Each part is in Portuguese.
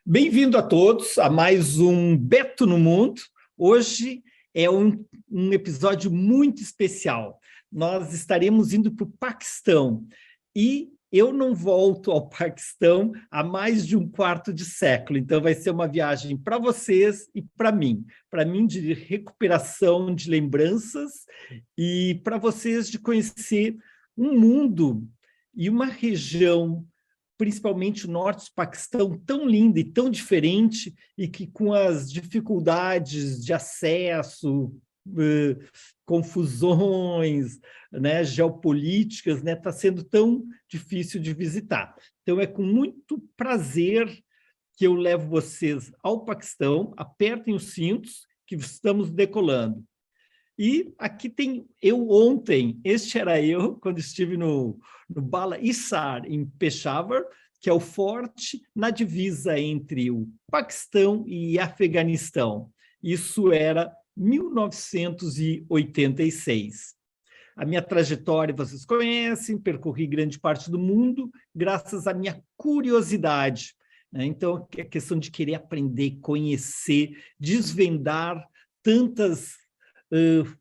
Bem-vindo a todos a mais um Beto no Mundo. Hoje é um episódio muito especial. Nós estaremos indo para o Paquistão e eu não volto ao Paquistão há mais de um quarto de século, então vai ser uma viagem para vocês e para mim de recuperação de lembranças e para vocês de conhecer um mundo e uma região, principalmente o norte do Paquistão, tão linda e tão diferente, e que com as dificuldades de acesso, confusões, né, geopolíticas, né, está sendo tão difícil de visitar. Então, é com muito prazer que eu levo vocês ao Paquistão. Apertem os cintos, que estamos decolando. E aqui tem eu ontem, este era eu, quando estive no Bala Hissar, em Peshawar, que é o forte na divisa entre o Paquistão e Afeganistão. Isso era 1986. A minha trajetória vocês conhecem, percorri grande parte do mundo graças à minha curiosidade, né? Então, é questão de querer aprender, conhecer, desvendar tantas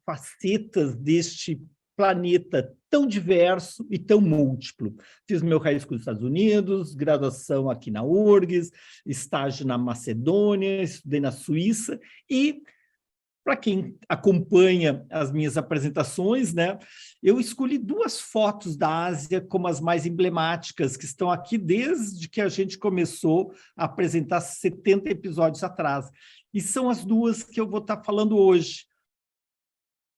facetas deste planeta tão diverso e tão múltiplo. Fiz meu high school nos Estados Unidos, graduação aqui na URGS, estágio na Macedônia, estudei na Suíça e, para quem acompanha as minhas apresentações, né, eu escolhi duas fotos da Ásia como as mais emblemáticas, que estão aqui desde que a gente começou a apresentar 70 episódios atrás. E são as duas que eu vou estar falando hoje.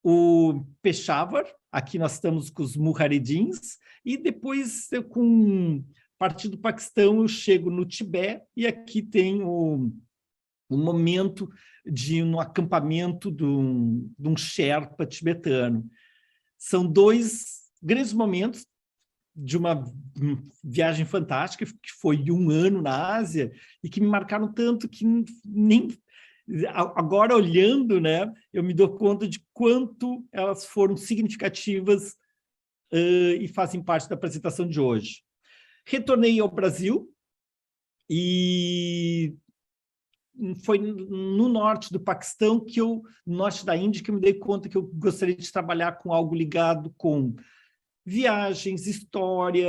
O Peshawar, aqui nós estamos com os Mujahedins, e depois, com partir do Paquistão, eu chego no Tibete, e aqui tem o momento de um acampamento de um Sherpa tibetano. São dois grandes momentos de uma viagem fantástica, que foi um ano na Ásia, e que me marcaram tanto que nem... Agora, olhando, né, eu me dou conta de quanto elas foram significativas e fazem parte da apresentação de hoje. Retornei ao Brasil e foi no norte do Paquistão, no norte da Índia, que eu me dei conta que eu gostaria de trabalhar com algo ligado com viagens, história,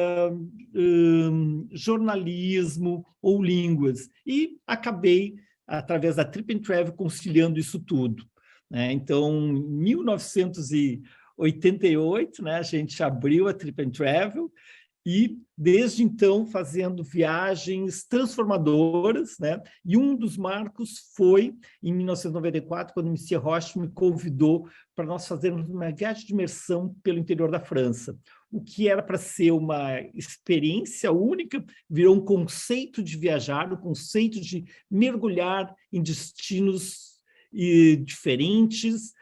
jornalismo ou línguas. E acabei, através da Trip and Travel, conciliando isso tudo, né? Então, em 1988, né, a gente abriu a Trip and Travel e, desde então, fazendo viagens transformadoras, né? E um dos marcos foi, em 1994, quando o Monsieur Roche me convidou para nós fazermos uma viagem de imersão pelo interior da França. O que era para ser uma experiência única, virou um conceito de viajar, um conceito de mergulhar em destinos diferentes,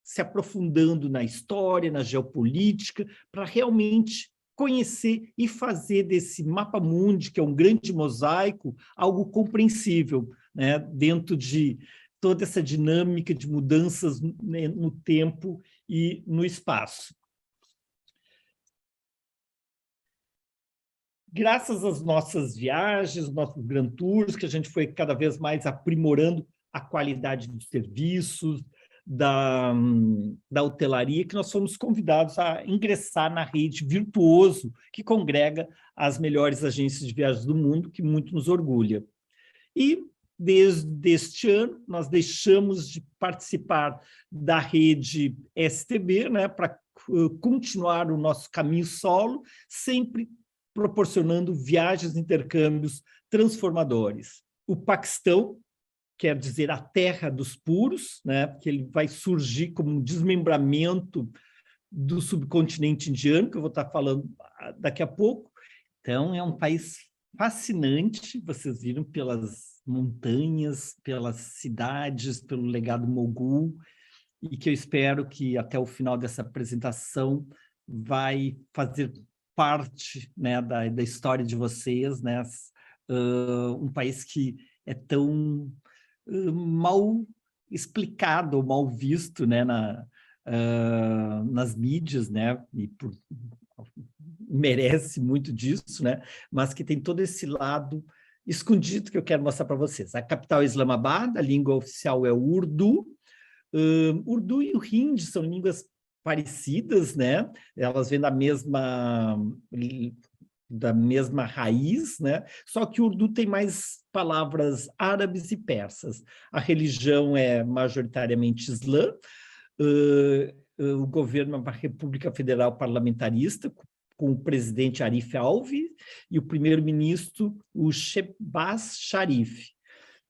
se aprofundando na história, na geopolítica, para realmente conhecer e fazer desse mapa mundi, que é um grande mosaico, algo compreensível, né, dentro de toda essa dinâmica de mudanças, né, no tempo e no espaço. Graças às nossas viagens, nossos Grand Tours, que a gente foi cada vez mais aprimorando a qualidade dos serviços, da hotelaria, que nós fomos convidados a ingressar na rede Virtuoso, que congrega as melhores agências de viagens do mundo, que muito nos orgulha. E, desde este ano, nós deixamos de participar da rede STB, né, para continuar o nosso caminho solo, sempre proporcionando viagens e intercâmbios transformadores. O Paquistão, quer dizer a terra dos puros, né, que ele vai surgir como um desmembramento do subcontinente indiano, que eu vou estar falando daqui a pouco. Então, é um país fascinante, vocês viram, pelas montanhas, pelas cidades, pelo legado mogul, e que eu espero que até o final dessa apresentação vai fazer parte, né, da história de vocês, né? Um país que é tão mal explicado ou mal visto, né, nas mídias, né, e merece muito disso, né, mas que tem todo esse lado escondido que eu quero mostrar para vocês. A capital é Islamabad, a língua oficial é o Urdu. Urdu e o Hindi são línguas parecidas, né? Elas vêm da mesma raiz, né? Só que o Urdu tem mais palavras árabes e persas. A religião é majoritariamente islã. O governo é uma república federal parlamentarista, com o presidente Arif Alvi e o primeiro-ministro, o Shehbaz Sharif.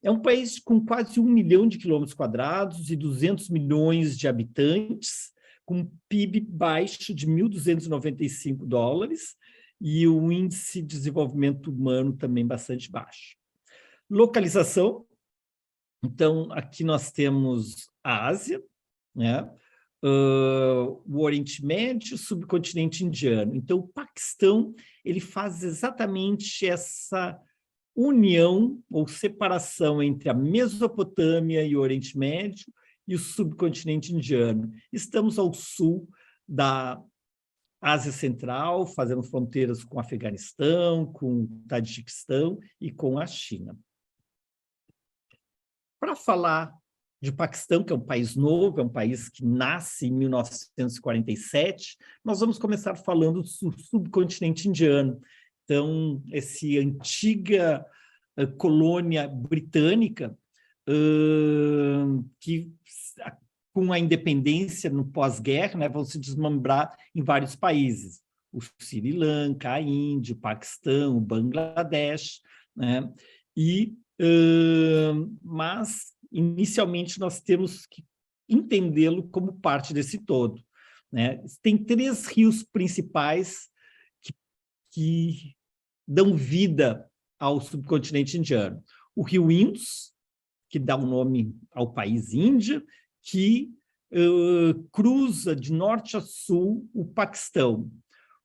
É um país com quase 1 milhão de quilômetros quadrados e 200 milhões de habitantes, com um PIB baixo de $1.295 e o índice de desenvolvimento humano também bastante baixo. Localização. Então, aqui nós temos a Ásia, né? O Oriente Médio, o subcontinente indiano. Então, o Paquistão ele faz exatamente essa união ou separação entre a Mesopotâmia e o Oriente Médio e o subcontinente indiano. Estamos ao sul da Ásia Central, fazendo fronteiras com o Afeganistão, com o Tajiquistão e com a China. Para falar de Paquistão, que é um país novo, é um país que nasce em 1947, nós vamos começar falando do subcontinente indiano. Então, essa antiga colônia britânica, que com a independência no pós-guerra, né, vão se desmembrar em vários países. O Sri Lanka, a Índia, o Paquistão, o Bangladesh, né? Mas inicialmente nós temos que entendê-lo como parte desse todo, né? Tem 3 rios principais que dão vida ao subcontinente indiano. O rio Indus, que dá o nome ao país Índia, que cruza de norte a sul o Paquistão.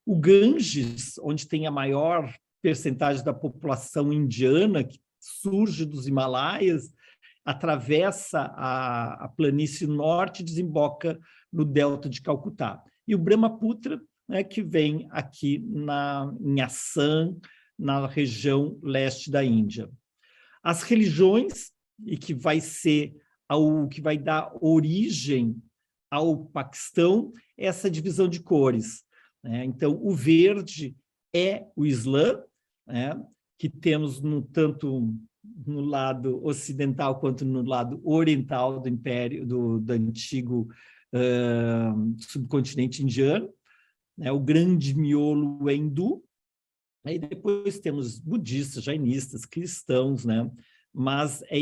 O Ganges, onde tem a maior percentagem da população indiana, que surge dos Himalaias, atravessa a planície norte e desemboca no delta de Calcutá. E o Brahmaputra, né, que vem aqui em Assam, na região leste da Índia. As religiões, e que vai ser o que vai dar origem ao Paquistão, essa divisão de cores, né? Então, o verde é o Islã, né, que temos tanto no lado ocidental quanto no lado oriental do império, do antigo subcontinente indiano, né? O grande miolo é hindu. Aí depois temos budistas, jainistas, cristãos, né? Mas é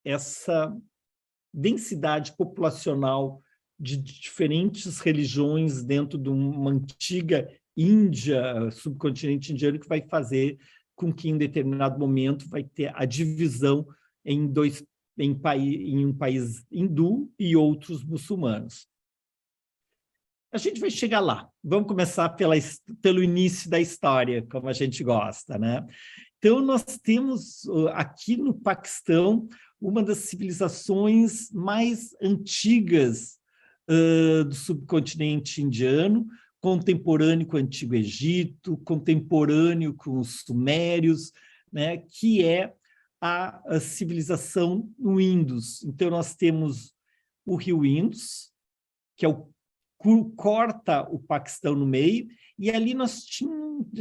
essa densidade populacional de diferentes religiões dentro de uma antiga Índia, subcontinente indiano, que vai fazer com que, em determinado momento, vai ter a divisão em um país hindu e outros muçulmanos. A gente vai chegar lá. Vamos começar pelo início da história, como a gente gosta, né? Então, nós temos aqui no Paquistão uma das civilizações mais antigas do subcontinente indiano, contemporâneo com o Antigo Egito, contemporâneo com os Sumérios, né? Que é a civilização no Indus. Então, nós temos o rio Indus, que corta o Paquistão no meio, e ali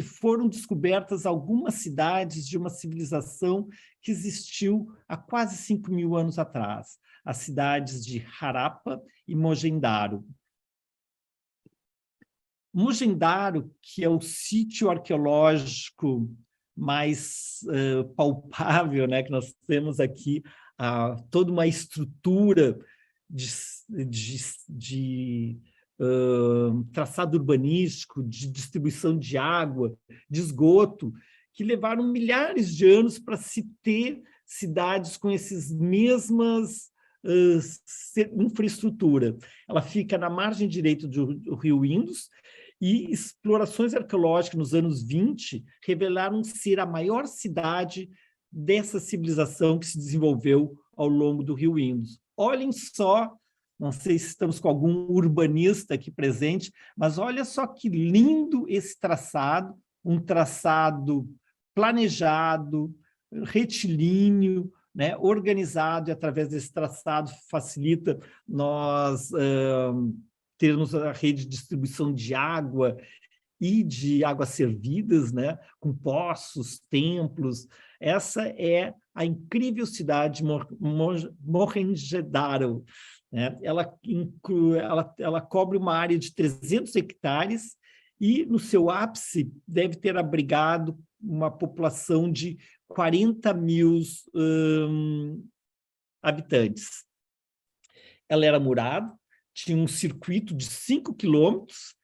foram descobertas algumas cidades de uma civilização que existiu há quase 5.000 anos atrás, as cidades de Harappa e Mohenjo-daro. Mohenjo-daro, que é o sítio arqueológico mais palpável, né, que nós temos aqui, toda uma estrutura de traçado urbanístico, de distribuição de água, de esgoto, que levaram milhares de anos para se ter cidades com essas mesmas infraestrutura. Ela fica na margem direita do rio Indus, e explorações arqueológicas nos anos 20 revelaram ser a maior cidade dessa civilização que se desenvolveu ao longo do rio Indus. Olhem só, Não sei se estamos com algum urbanista aqui presente, mas olha só que lindo esse traçado, um traçado planejado, retilíneo, né, organizado, e através desse traçado facilita nós termos a rede de distribuição de água e de águas servidas, né, com poços, templos. Essa é a incrível cidade Mohenjo-Daro, né? Ela cobre uma área de 300 hectares e, no seu ápice, deve ter abrigado uma população de 40 mil habitantes. Ela era murada, tinha um circuito de 5 quilômetros,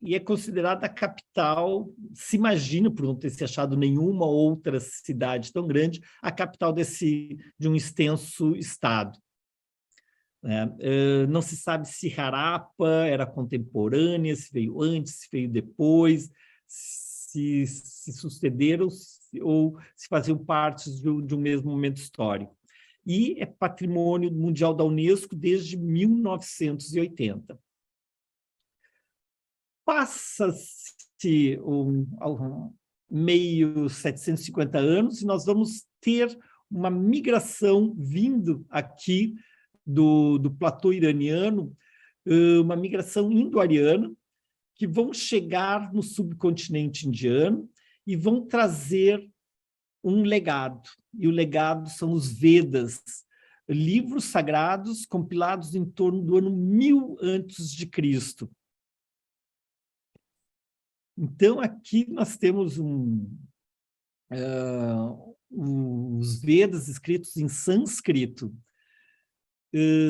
e é considerada a capital, se imagina, por não ter se achado nenhuma outra cidade tão grande, a capital de um extenso estado. Não se sabe se Harappa era contemporânea, se veio antes, se veio depois, se sucederam ou se faziam parte de um mesmo momento histórico. E é patrimônio mundial da Unesco desde 1980. Passa-se meio 750 anos e nós vamos ter uma migração vindo aqui do platô iraniano, uma migração indo-ariana, que vão chegar no subcontinente indiano e vão trazer um legado. E o legado são os Vedas, livros sagrados compilados em torno do ano 1000 a.C. Então, aqui nós temos os Vedas escritos em sânscrito.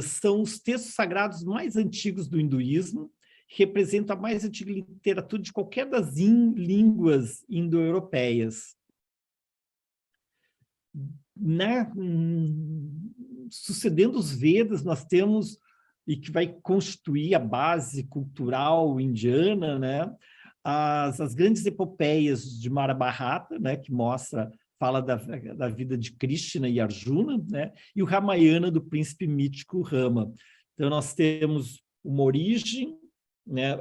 São os textos sagrados mais antigos do hinduísmo, representam a mais antiga literatura de qualquer das línguas indo-europeias. Sucedendo os Vedas, nós temos, e que vai constituir a base cultural indiana, né, as grandes epopeias de Mahabharata, né, que fala da vida de Krishna e Arjuna, né, e o Ramayana do príncipe mítico Rama. Então, nós temos uma origem, né,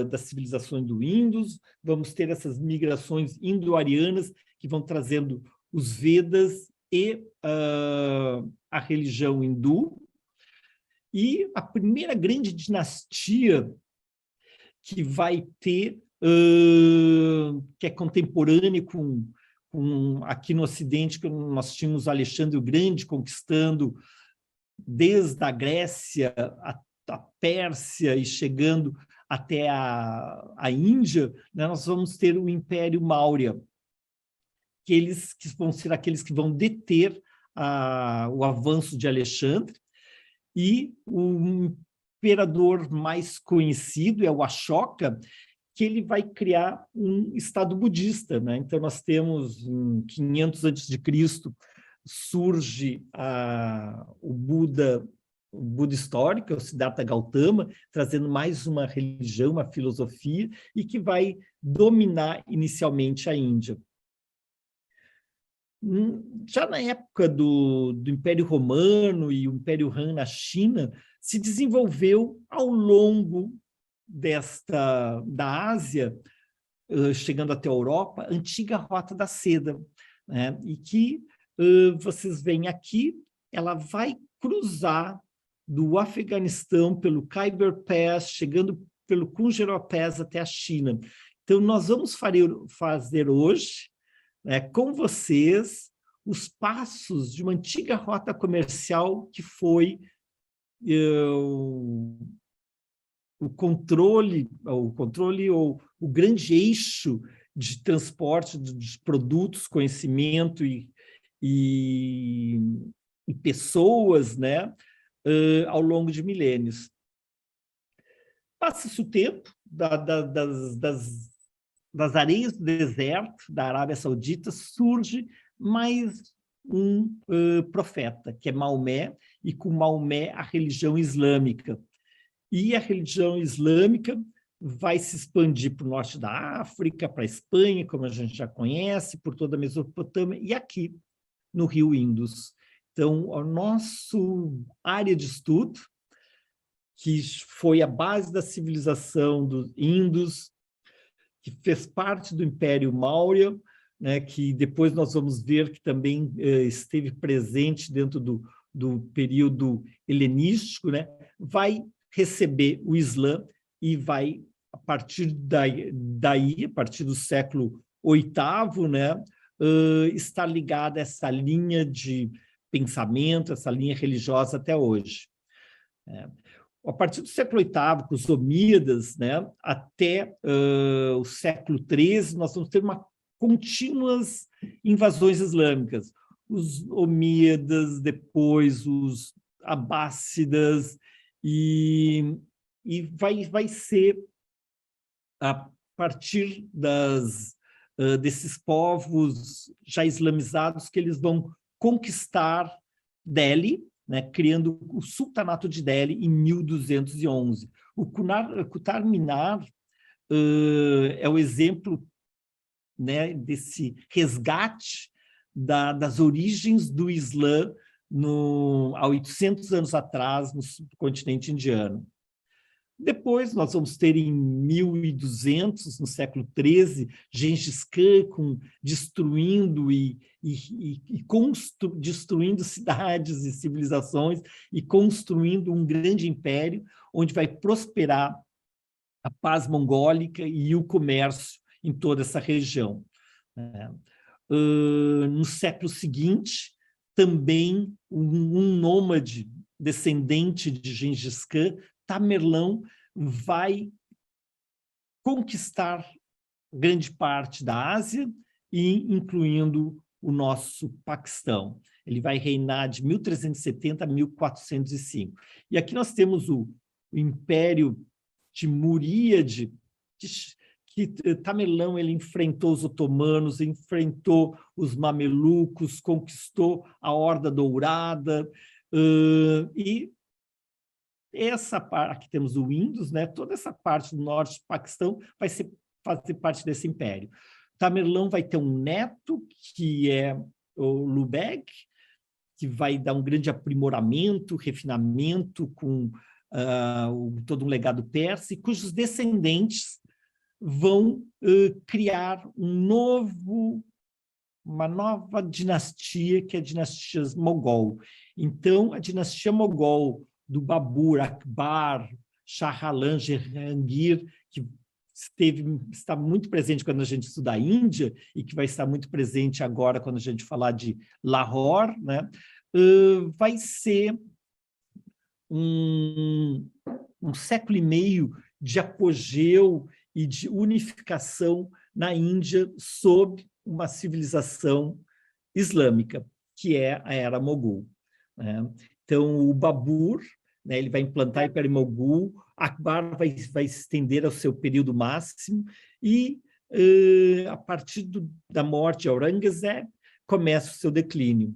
das civilizações do Indus, vamos ter essas migrações indo-arianas que vão trazendo os Vedas e a religião hindu. E a primeira grande dinastia que vai ter, que é contemporânea aqui no Ocidente, que nós tínhamos Alexandre o Grande conquistando desde a Grécia, a Pérsia e chegando até a Índia, né, nós vamos ter o Império Maurya, que vão ser aqueles que vão deter o avanço de Alexandre, e o imperador mais conhecido é o Ashoka, que ele vai criar um estado budista, né? Então, nós temos, em 500 a.C., surge o Buda histórico, o Siddhartha Gautama, trazendo mais uma religião, uma filosofia, e que vai dominar inicialmente a Índia. Já na época do Império Romano e o Império Han na China, se desenvolveu ao longo da Ásia, chegando até a Europa, a antiga Rota da Seda, né? E que vocês veem aqui, ela vai cruzar do Afeganistão pelo Khyber Pass, chegando pelo Khunjerab Pass até a China. Então, nós vamos fazer hoje, com vocês, os passos de uma antiga rota comercial que foi o controle ou o grande eixo de transporte de produtos, conhecimento e pessoas, né, ao longo de milênios. Passa-se o tempo das areias do deserto da Arábia Saudita, surge mais um profeta, que é Maomé, e com Maomé a religião islâmica. E a religião islâmica vai se expandir para o norte da África, para a Espanha, como a gente já conhece, por toda a Mesopotâmia, e aqui no rio Indus. Então, a nossa área de estudo, que foi a base da civilização dos Indus, que fez parte do Império Maurya, né, que depois nós vamos ver que também esteve presente dentro do período helenístico, né, vai receber o Islã e vai, a partir daí, a partir do século VIII, né, estar ligada a essa linha de pensamento, essa linha religiosa até hoje. A partir do século VIII, com os Omíadas, né, até o século XIII, nós vamos ter contínuas invasões islâmicas. Os Omíadas, depois os Abássidas, e vai ser a partir desses povos já islamizados que eles vão conquistar Delhi, né, criando o Sultanato de Delhi em 1211. O Qutb Minar é o exemplo, né, desse resgate das origens do Islã há 800 anos atrás no subcontinente indiano. Depois, nós vamos ter em 1200, no século XIII, Gengis Khan destruindo destruindo cidades e civilizações e construindo um grande império, onde vai prosperar a paz mongólica e o comércio em toda essa região. No século seguinte, também um nômade descendente de Gengis Khan, Tamerlão, vai conquistar grande parte da Ásia, incluindo o nosso Paquistão. Ele vai reinar de 1370 a 1405. E aqui nós temos o Império Timuríade, que Tamerlão ele enfrentou os otomanos, enfrentou os mamelucos, conquistou a Horda Dourada, e essa parte, aqui temos o Indus, né? Toda essa parte do norte do Paquistão vai fazer parte desse império. Tamerlão vai ter um neto, que é o Lubeg, que vai dar um grande aprimoramento, refinamento com todo um legado persa, e cujos descendentes vão criar uma nova dinastia, que é a dinastia Mogol. Então, a dinastia Mogol do Babur, Akbar, Shah Alam, Jehangir, que está muito presente quando a gente estuda a Índia e que vai estar muito presente agora quando a gente falar de Lahore, né? Vai ser um século e meio de apogeu e de unificação na Índia sob uma civilização islâmica, que é a Era Mogul, né? Então, o Babur, né, ele vai implantar o Império Mogul, Akbar vai estender ao seu período máximo, e a partir da morte de Aurangzeb, começa o seu declínio,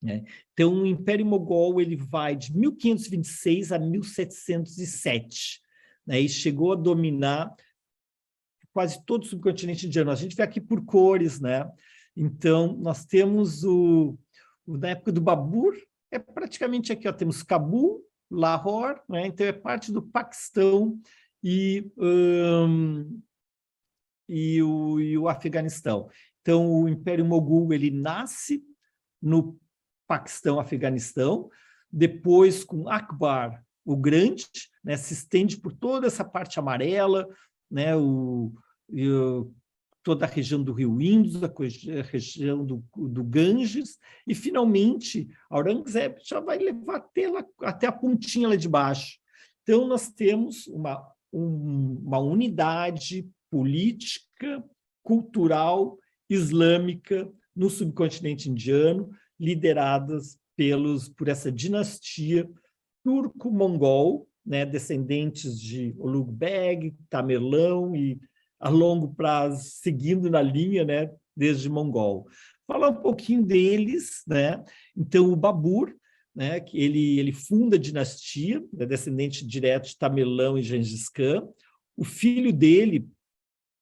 né? Então, o Império Mogol ele vai de 1526 a 1707, né, e chegou a dominar quase todo o subcontinente indiano. A gente vê aqui por cores, né? Então, nós temos na época do Babur, é praticamente aqui, ó, temos Cabul, Lahore, né? Então é parte do Paquistão e o Afeganistão. Então, o Império Mogul ele nasce no Paquistão, Afeganistão, depois com Akbar, o Grande, né, se estende por toda essa parte amarela, né, toda a região do Rio Indus, a região do Ganges, e, finalmente, Aurangzeb já vai levar até a pontinha lá de baixo. Então, nós temos uma unidade política, cultural, islâmica no subcontinente indiano, lideradas por essa dinastia turco-mongol, né, descendentes de Ulugh Beg, Tamerlão e, a longo prazo, seguindo na linha, né, desde Mongol. Falar um pouquinho deles, né? Então, o Babur, né, que ele funda a dinastia, é descendente direto de Tamerlão e Gengis Khan. O filho dele,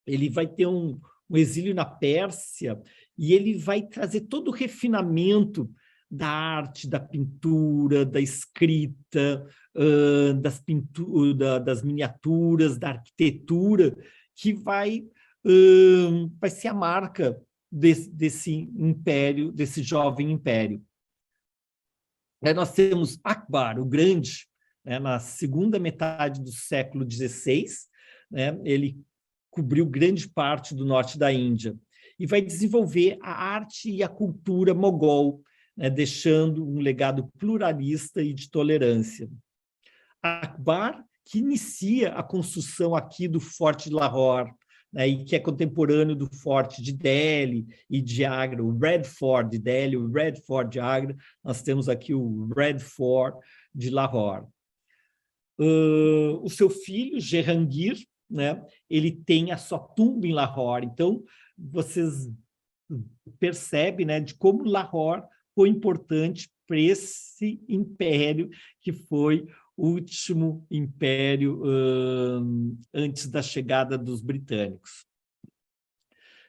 ele vai ter um exílio na Pérsia, e ele vai trazer todo o refinamento da arte, da pintura, da escrita, das miniaturas, da arquitetura, que vai ser a marca desse império, desse jovem império. Aí nós temos Akbar, o Grande, né, na segunda metade do século XVI, né, ele cobriu grande parte do norte da Índia e vai desenvolver a arte e a cultura mogol, né, deixando um legado pluralista e de tolerância. Akbar, que inicia a construção aqui do Forte de Lahore, né, e que é contemporâneo do Forte de Delhi e de Agra, o Red Fort de Delhi, o Red Fort de Agra, nós temos aqui o Red Fort de Lahore. O seu filho, Jehangir, né, ele tem a sua tumba em Lahore, então vocês percebem, né, de como Lahore foi importante para esse império que foi o último império antes da chegada dos britânicos.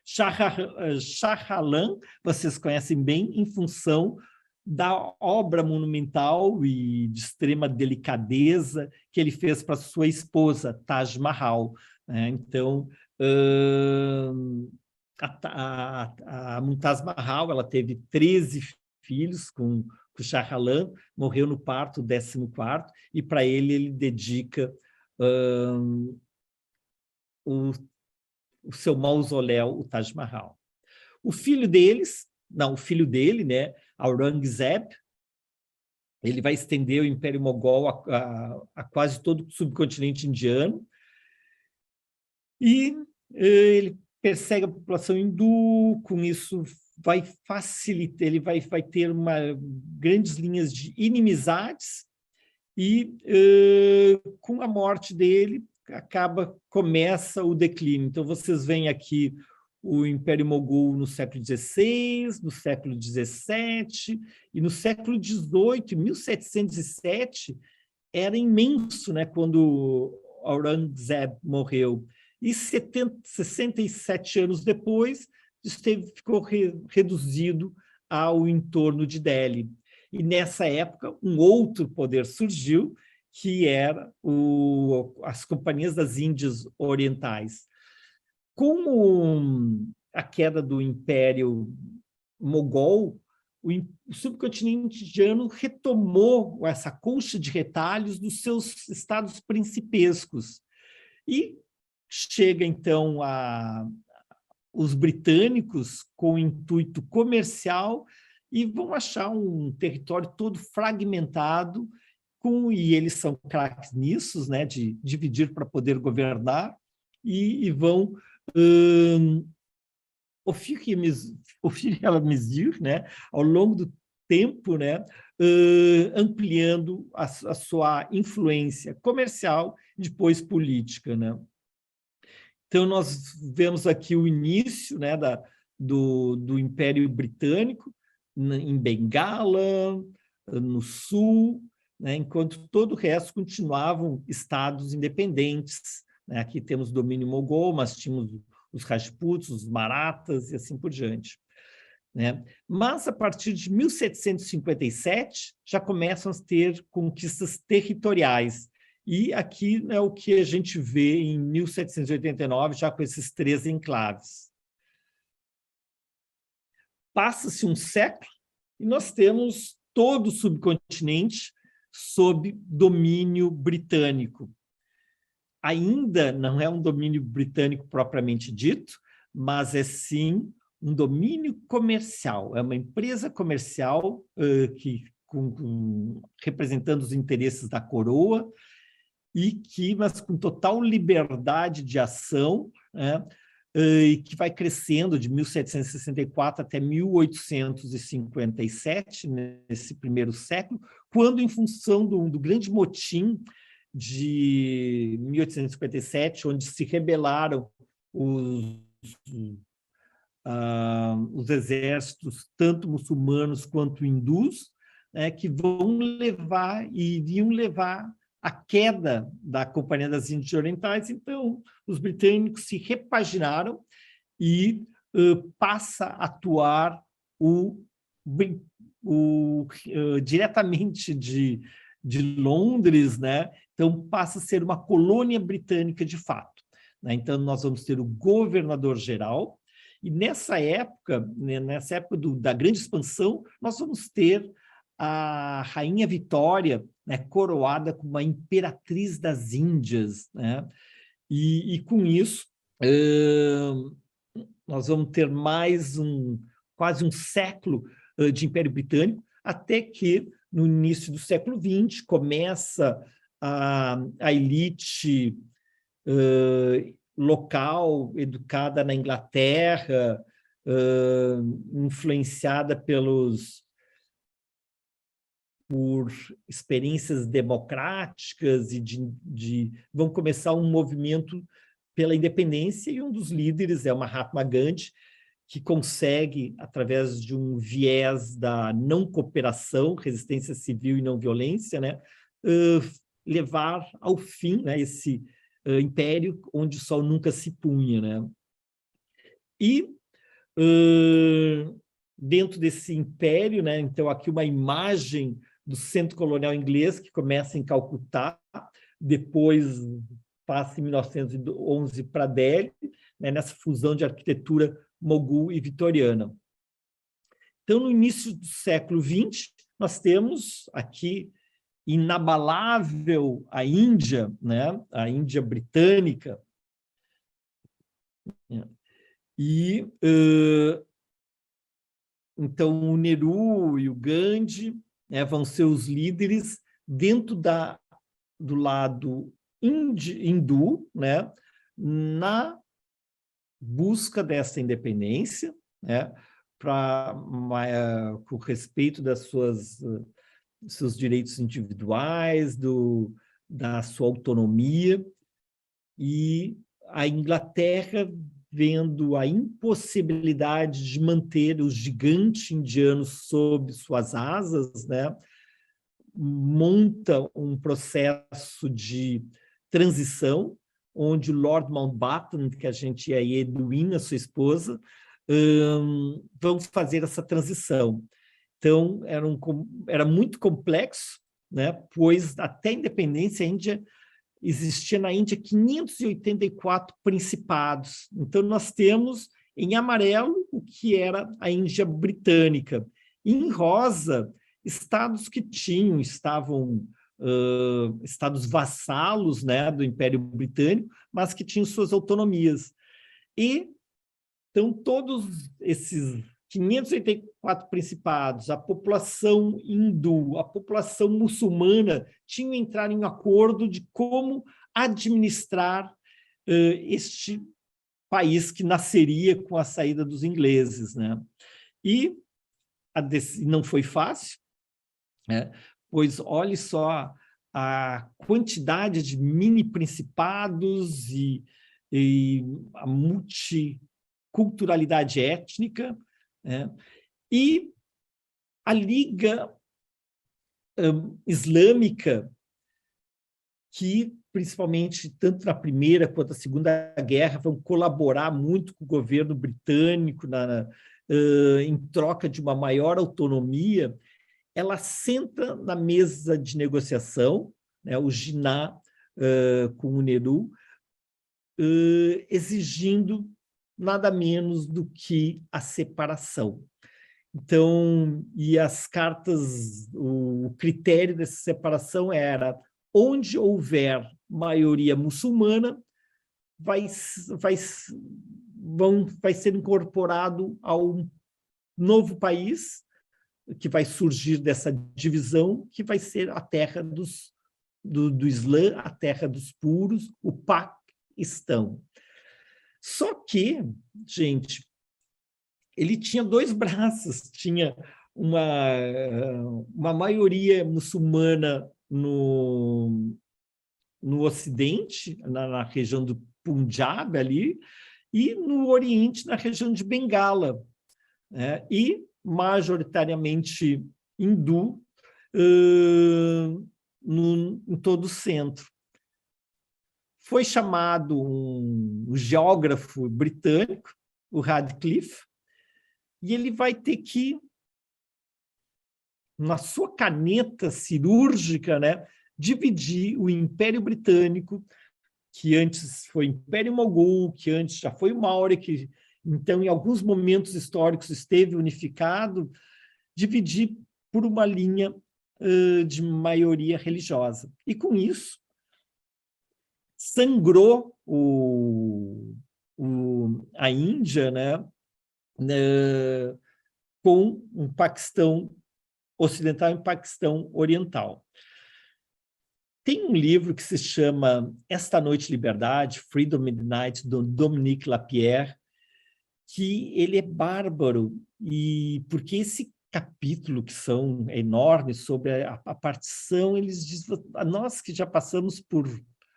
Shah Alam, vocês conhecem bem, em função da obra monumental e de extrema delicadeza que ele fez para sua esposa, Taj Mahal, né? Então, a Mumtaz Mahal, ela teve 13 filhos com o Shah Alam, morreu no parto, 14º, e para ele dedica o seu mausoléu, o Taj Mahal. O filho dele, né, Aurangzeb, ele vai estender o Império Mogol a quase todo o subcontinente indiano, e ele persegue a população hindu, com isso vai facilitar, ele vai ter grandes linhas de inimizades, e com a morte dele, começa o declínio. Então, vocês veem aqui o Império Mogol no século XVI, no século XVII, e no século XVIII, 1707, era imenso, né, quando Aurangzeb morreu. E 67 anos depois, ficou reduzido ao entorno de Delhi. E nessa época, um outro poder surgiu, que era as Companhias das Índias Orientais. Com a queda do Império Mogol, o subcontinente indiano retomou essa colcha de retalhos dos seus estados principescos. E chega, então, os britânicos com o intuito comercial e vão achar um território todo fragmentado, e eles são craques nisso, né, de dividir para poder governar, e vão né, ao longo do tempo, né, ampliando a sua influência comercial e depois política, né? Então, nós vemos aqui o início, né, do Império Britânico, em Bengala, no sul, né, enquanto todo o resto continuavam estados independentes, né? Aqui temos domínio mogol, mas tínhamos os Rajputs, os Marathas e assim por diante, né? Mas, a partir de 1757, já começam a ter conquistas territoriais. E aqui é o que a gente vê em 1789, já com esses 3 enclaves. Passa-se um século e nós temos todo o subcontinente sob domínio britânico. Ainda não é um domínio britânico propriamente dito, mas é sim um domínio comercial. É uma empresa comercial representando os interesses da coroa, mas com total liberdade de ação, né, e que vai crescendo de 1764 até 1857, nesse primeiro século, quando, em função do grande motim de 1857, onde se rebelaram os exércitos, tanto muçulmanos quanto hindus, né, que iriam levar a queda da Companhia das Índias Orientais. Então, os britânicos se repaginaram e passa a atuar diretamente de Londres, né? Então passa a ser uma colônia britânica de fato, né? Então nós vamos ter o governador-geral, e nessa época, né, da grande expansão, nós vamos ter a Rainha Vitória, né, coroada como a imperatriz das Índias, né? E com isso, nós vamos ter quase um século de Império Britânico, até que, no início do século XX, começa a elite local, educada na Inglaterra, influenciada por experiências democráticas vão começar um movimento pela independência, e um dos líderes é o Mahatma Gandhi, que consegue, através de um viés da não cooperação, resistência civil e não violência, né, levar ao fim, né, esse império onde o sol nunca se punha, né? E dentro desse império, né, então aqui uma imagem do centro colonial inglês, que começa em Calcutá, depois passa em 1911 para Delhi, né, nessa fusão de arquitetura mogul e vitoriana. Então, no início do século XX, nós temos aqui inabalável a Índia, né, a Índia britânica, e então o Nehru e o Gandhi, né, vão ser os líderes dentro do lado hindu, né, na busca dessa independência, né, com respeito das seus direitos individuais, da sua autonomia, e a Inglaterra, vendo a impossibilidade de manter o gigante indiano sob suas asas, né, monta um processo de transição, onde o Lord Mountbatten, que a gente é Edwina, sua esposa, vão fazer essa transição. Então, era muito complexo, né, pois até a independência, existia na Índia 584 principados. Então, nós temos em amarelo o que era a Índia britânica. E em rosa, estados que estados vassalos, né, do Império Britânico, mas que tinham suas autonomias. E, então, todos esses 584 principados, a população hindu, a população muçulmana, tinham entrado em acordo de como administrar este país que nasceria com a saída dos ingleses, né? E não foi fácil, né? Pois olhe só a quantidade de mini-principados e a multiculturalidade étnica, né? E a Liga Islâmica, que principalmente tanto na Primeira quanto na Segunda Guerra vão colaborar muito com o governo britânico em troca de uma maior autonomia, ela senta na mesa de negociação, né, o Jinnah com o Nehru, exigindo nada menos do que a separação. Então, e as cartas, o critério dessa separação era: onde houver maioria muçulmana, vai ser incorporado ao novo país que vai surgir dessa divisão, que vai ser a terra do Islã, a terra dos puros, o Paquistão. Só que, gente, ele tinha dois braços, tinha uma maioria muçulmana no Ocidente, na região do Punjab ali, e no Oriente, na região de Bengala, né? E majoritariamente hindu em todo o centro. Foi chamado um geógrafo britânico, o Radcliffe, e ele vai ter que na sua caneta cirúrgica, né, dividir o Império Britânico, que antes foi Império Mogul, que antes já foi o Maurya, que então, em alguns momentos históricos, esteve unificado, dividir por uma linha de maioria religiosa. E, com isso, sangrou a Índia, né, com um Paquistão ocidental e um Paquistão oriental. Tem um livro que se chama Esta Noite Liberdade, Freedom Midnight, do Dominique Lapierre, que ele é bárbaro, e porque esse capítulo, que são enormes, sobre a partição, eles dizem, a nós que já passamos por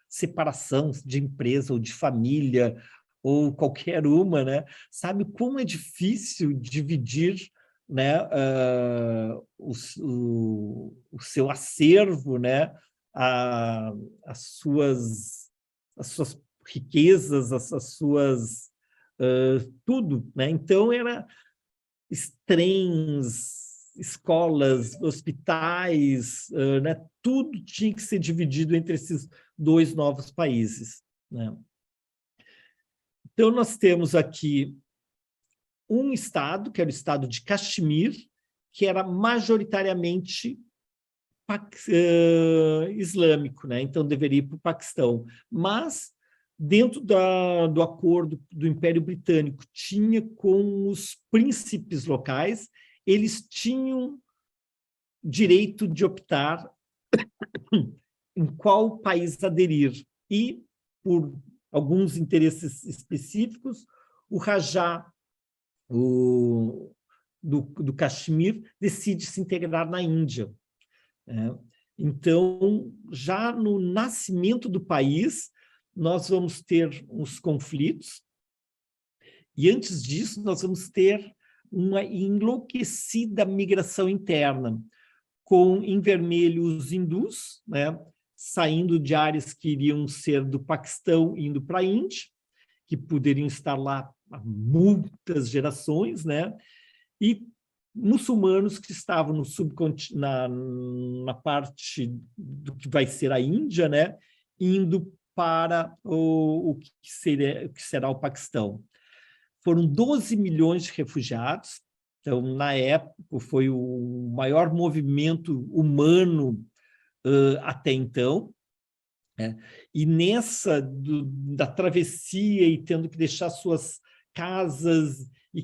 separação de empresa ou de família, ou qualquer uma, né, sabe como é difícil dividir, né, o seu acervo, né, as suas riquezas, as suas tudo, né? Então era trens, escolas, hospitais, né? Tudo tinha que ser dividido entre esses dois novos países, né? Então nós temos aqui um estado, que era o estado de Caxemir, que era majoritariamente islâmico, né? Então deveria ir para o Paquistão, mas dentro do acordo do Império Britânico tinha com os príncipes locais, eles tinham direito de optar em qual país aderir, e por alguns interesses específicos, o Rajá do Caxemir decide se integrar na Índia. Então, já no nascimento do país, nós vamos ter uns conflitos, e antes disso nós vamos ter uma enlouquecida migração interna, com em vermelho os hindus, né, saindo de áreas que iriam ser do Paquistão, indo para a Índia, que poderiam estar lá há muitas gerações, né, e muçulmanos que estavam no na parte do que vai ser a Índia, né, indo para o que será o Paquistão. Foram 12 milhões de refugiados, então, na época, foi o maior movimento humano até então, né? E nessa da travessia e tendo que deixar suas casas, e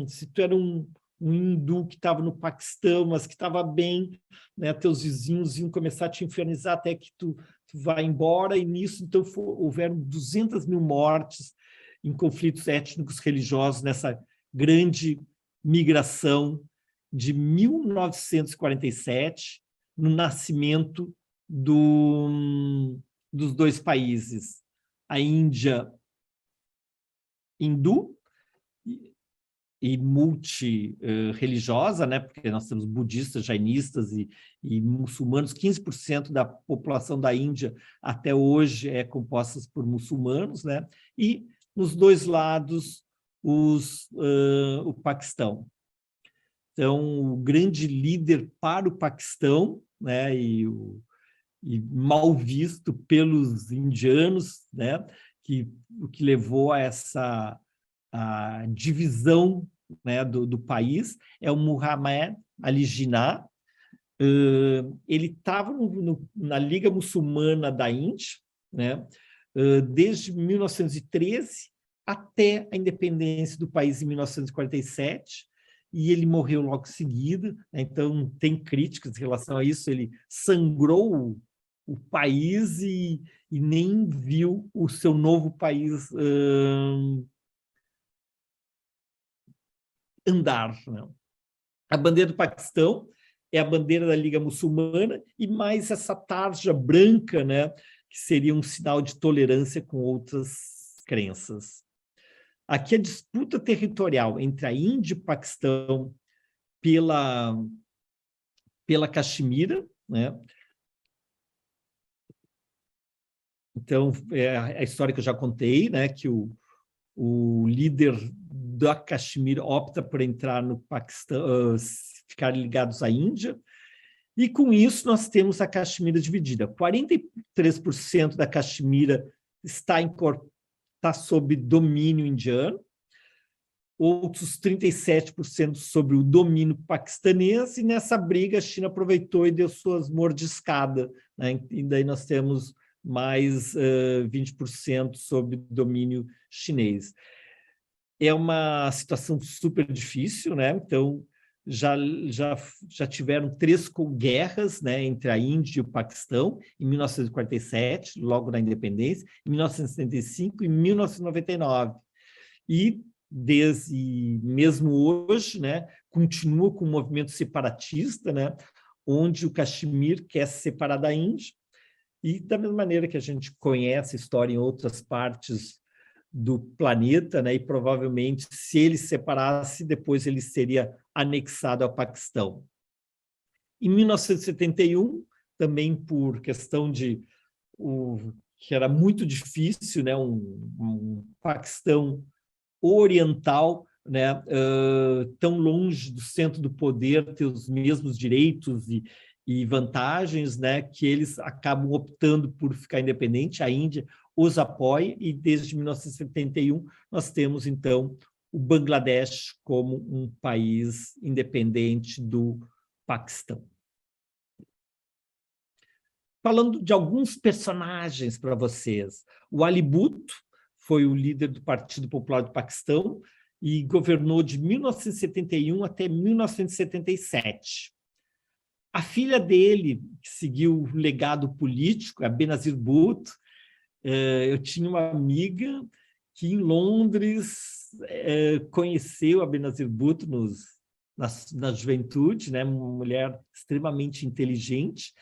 se tu era um hindu que estava no Paquistão, mas que estava bem, né, teus vizinhos iam começar a te infernizar até que tu vai embora, e nisso, então, houveram 200 mil mortes em conflitos étnicos religiosos, nessa grande migração de 1947, no nascimento dos dois países, a Índia hindu e multi-religiosa, né? Porque nós temos budistas, jainistas e muçulmanos. 15% da população da Índia até hoje é composta por muçulmanos, né? E nos dois lados o Paquistão. Então, o grande líder para o Paquistão, né? E mal visto pelos indianos, né? O que levou a essa divisão, né, do país, é o Muhammad Ali Jinnah. Ele estava na Liga Muçulmana da Índia, né, desde 1913 até a independência do país em 1947, e ele morreu logo em seguida, né, então tem críticas em relação a isso. Ele sangrou o país e nem viu o seu novo país andar, né? A bandeira do Paquistão é a bandeira da Liga Muçulmana, e mais essa tarja branca, né, que seria um sinal de tolerância com outras crenças. Aqui a disputa territorial entre a Índia e o Paquistão pela Caxemira, né? Então, é a história que eu já contei, né, que o líder da Caxemira opta por entrar no Paquistão, ficarem ligados à Índia. E, com isso, nós temos a Caxemira dividida. 43% da Caxemira está sob domínio indiano, outros 37% sobre o domínio paquistanês, e nessa briga a China aproveitou e deu suas mordiscadas, né? E daí nós temos mais 20% sob domínio chinês. É uma situação super difícil, né? Então, já tiveram 3 guerras, né, entre a Índia e o Paquistão, em 1947, logo na independência, em 1975 e 1999. E, desde mesmo hoje, né, continua com um movimento separatista, né, onde o Caxemir quer se separar da Índia, e da mesma maneira que a gente conhece a história em outras partes do planeta, né? E provavelmente, se ele se separasse, depois ele seria anexado ao Paquistão. Em 1971, também por questão que era muito difícil, né? Um Paquistão oriental, né? Tão longe do centro do poder, ter os mesmos direitos e vantagens, né? Que eles acabam optando por ficar independente. A Índia os apoia, e desde 1971 nós temos, então, o Bangladesh como um país independente do Paquistão. Falando de alguns personagens para vocês, o Ali Bhutto foi o líder do Partido Popular do Paquistão e governou de 1971 até 1977. A filha dele, que seguiu o legado político, a Benazir Bhutto, eu tinha uma amiga que em Londres conheceu a Benazir Bhutto na juventude, né? Uma mulher extremamente inteligente,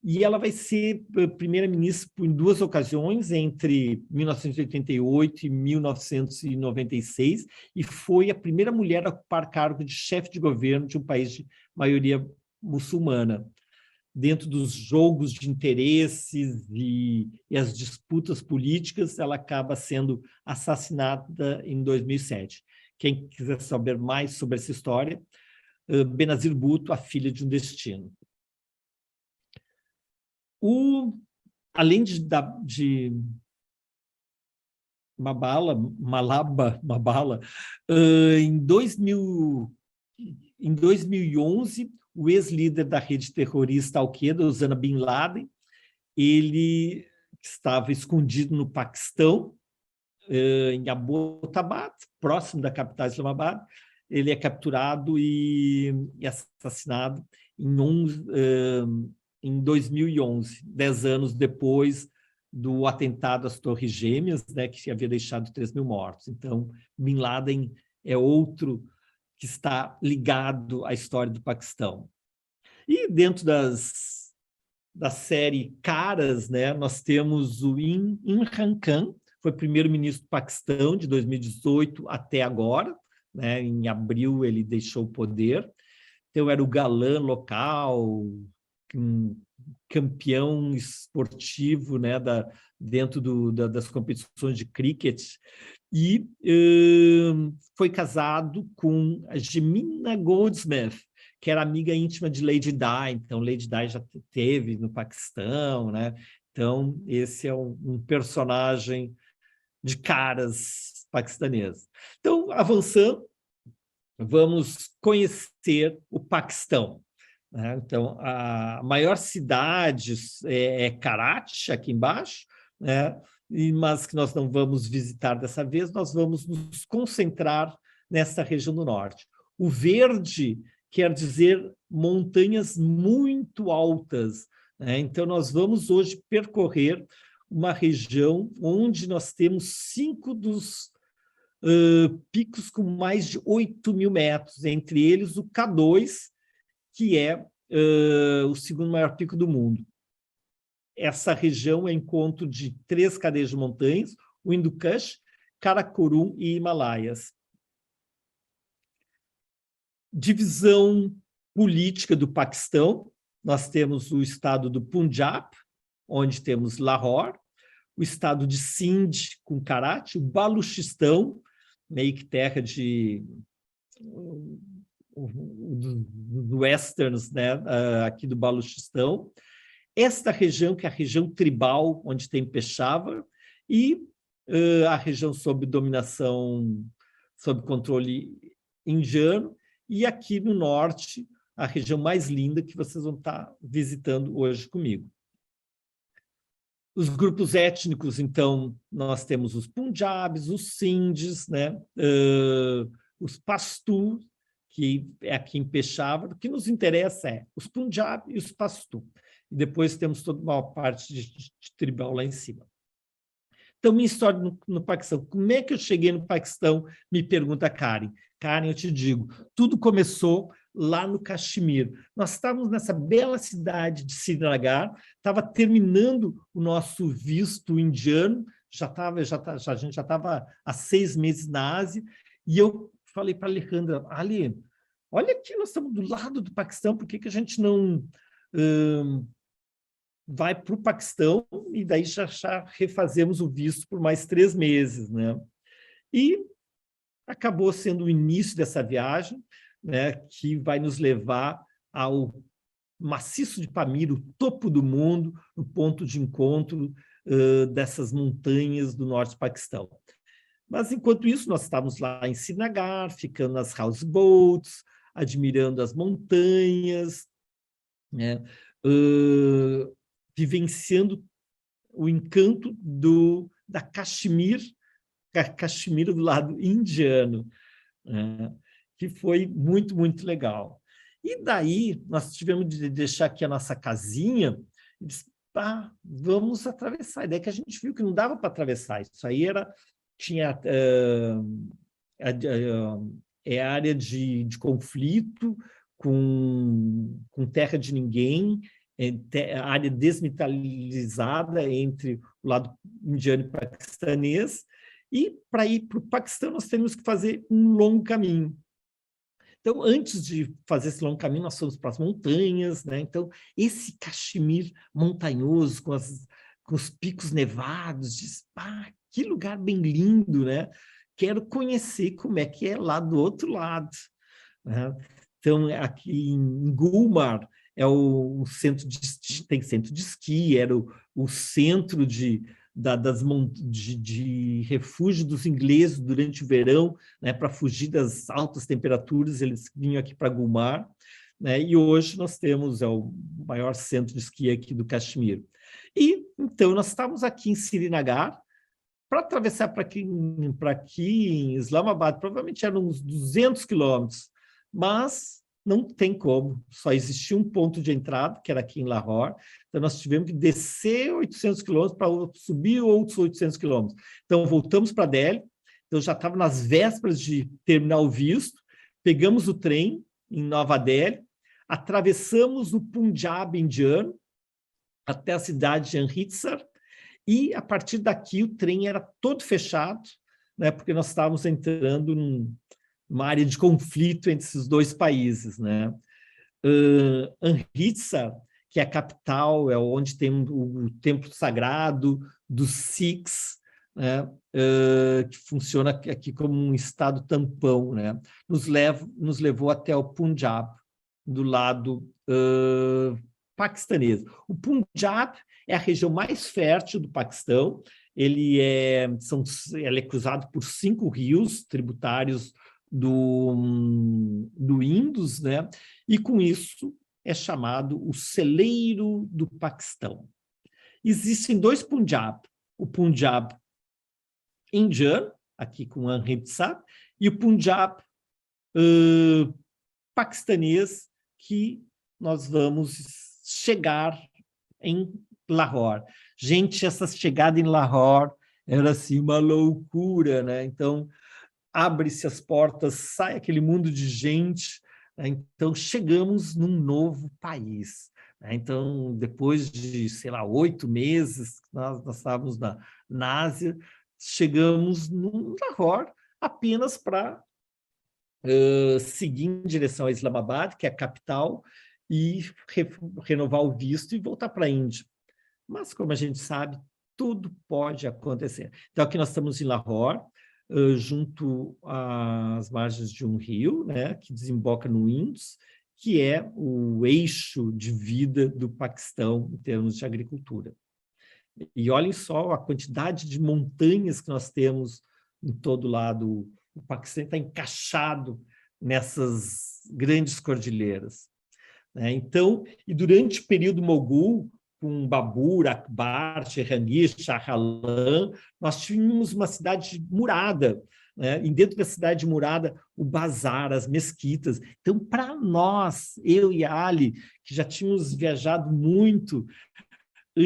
e ela vai ser primeira-ministra em 2 ocasiões, entre 1988 e 1996, e foi a primeira mulher a ocupar cargo de chefe de governo de um país de maioria muçulmana. Dentro dos jogos de interesses e as disputas políticas, ela acaba sendo assassinada em 2007. Quem quiser saber mais sobre essa história, Benazir Bhutto, A Filha de um Destino. Além de Mabala, em 2011, o ex-líder da rede terrorista Al-Qaeda, Osama Bin Laden, ele estava escondido no Paquistão, em Abbottabad, próximo da capital Islamabad. Ele é capturado e assassinado em 2011, 10 anos depois do atentado às Torres Gêmeas, né, que havia deixado 3.000 mortos. Então, Bin Laden é outro que está ligado à história do Paquistão. E dentro da série Caras, né, nós temos o Imran Khan, foi primeiro-ministro do Paquistão de 2018 até agora, né, em abril ele deixou o poder. Então, era o galã local, um campeão esportivo, né, dentro das competições de cricket, e foi casado com a Jemina Goldsmith, que era amiga íntima de Lady Di. Então, Lady Di já teve no Paquistão, né? Então, esse é um personagem de Caras paquistanês. Então, avançando, vamos conhecer o Paquistão, né? Então, a maior cidade é Karachi, aqui embaixo, né? Mas que nós não vamos visitar dessa vez, nós vamos nos concentrar nessa região do norte. O verde quer dizer montanhas muito altas, né? Então, nós vamos hoje percorrer uma região onde nós temos 5 dos picos com mais de 8.000 metros, entre eles o K2, que é o segundo maior pico do mundo. Essa região é encontro de 3 cadeias de montanhas, o Hindu Kush, Karakorum e Himalaias. Divisão política do Paquistão, nós temos o estado do Punjab, onde temos Lahore, o estado de Sindh, com Karachi, o Baluchistão, meio que terra de dos westerns, né, aqui do Baluchistão. Esta região, que é a região tribal, onde tem Peshawar, e a região sob dominação, sob controle indiano, e aqui no norte, a região mais linda que vocês vão estar visitando hoje comigo. Os grupos étnicos, então, nós temos os Punjabis, os Sindhs, né? Os Pashto, que é aqui em Peshawar. O que nos interessa é os Punjab e os Pashto. E depois temos toda uma parte de tribal lá em cima. Então, minha história no Paquistão. Como é que eu cheguei no Paquistão? Me pergunta a Karen. Karen, eu te digo, tudo começou lá no Caxemir. Nós estávamos nessa bela cidade de Srinagar, estava terminando o nosso visto indiano, a gente já estava há 6 meses na Ásia, e eu falei para a Alejandra, Ali, olha aqui, nós estamos do lado do Paquistão, por que a gente não vai para o Paquistão e daí já refazemos o visto por mais 3 meses, né? E acabou sendo o início dessa viagem, né, que vai nos levar ao maciço de Pamir, o topo do mundo, o ponto de encontro dessas montanhas do norte do Paquistão. Mas, enquanto isso, nós estávamos lá em Srinagar, ficando nas houseboats, admirando as montanhas, né, vivenciando o encanto da Caxemir do lado indiano, né, que foi muito, muito legal. E daí, nós tivemos de deixar aqui a nossa casinha e disse, vamos atravessar. E daí que a gente viu que não dava para atravessar. Isso aí tinha área de conflito, com terra de ninguém, área desmilitarizada entre o lado indiano e paquistanês, e para ir para o Paquistão nós temos que fazer um longo caminho. Então, antes de fazer esse longo caminho, nós fomos para as montanhas, né? Então, esse Caxemir montanhoso, com os picos nevados, que lugar bem lindo, né? Quero conhecer como é que é lá do outro lado, né? Então, aqui em Gulmarg, tem centro de esqui, era o centro de refúgio dos ingleses durante o verão, né, para fugir das altas temperaturas, eles vinham aqui para Gulmarg, né, e hoje nós temos o maior centro de esqui aqui do Caxemir. E, então, nós estávamos aqui em Srinagar, para atravessar para aqui em Islamabad, provavelmente eram uns 200 quilômetros, mas não tem como, só existia um ponto de entrada, que era aqui em Lahore, então nós tivemos que descer 800 quilômetros para subir outros 800 quilômetros. Então, voltamos para Delhi, então já estava nas vésperas de terminar o visto, pegamos o trem em Nova Delhi, atravessamos o Punjab indiano até a cidade de Amritsar, e, a partir daqui, o trem era todo fechado, né, porque nós estávamos entrando numa área de conflito entre esses dois países, né? Amritsar, que é a capital, é onde tem o templo sagrado dos Sikhs, né, que funciona aqui como um estado tampão, né? Nos levou até o Punjab, do lado paquistanês. O Punjab é a região mais fértil do Paquistão, ele é cruzado por 5 rios tributários do Indus, né? E com isso é chamado o celeiro do Paquistão. Existem 2 Punjab, o Punjab indiano, aqui com Amritsar, e o Punjab paquistanês, que nós vamos chegar em Lahore. Gente, essa chegada em Lahore era assim uma loucura, né? Então, abre-se as portas, sai aquele mundo de gente, né? Então chegamos num novo país, né? Então, depois de, sei lá, 8 meses, nós estávamos na Ásia, chegamos no Lahore apenas para seguir em direção a Islamabad, que é a capital, e renovar o visto e voltar para a Índia. Mas, como a gente sabe, tudo pode acontecer. Então, aqui nós estamos em Lahore, junto às margens de um rio, né, que desemboca no Indus, que é o eixo de vida do Paquistão em termos de agricultura. E olhem só a quantidade de montanhas que nós temos em todo lado. O Paquistão está encaixado nessas grandes cordilheiras, né? Então, e durante o período mogul, com Babur, Akbar, Jahangir, Shah Alam, nós tínhamos uma cidade murada, né? E dentro da cidade murada, o bazar, as mesquitas. Então, para nós, eu e Ali, que já tínhamos viajado muito,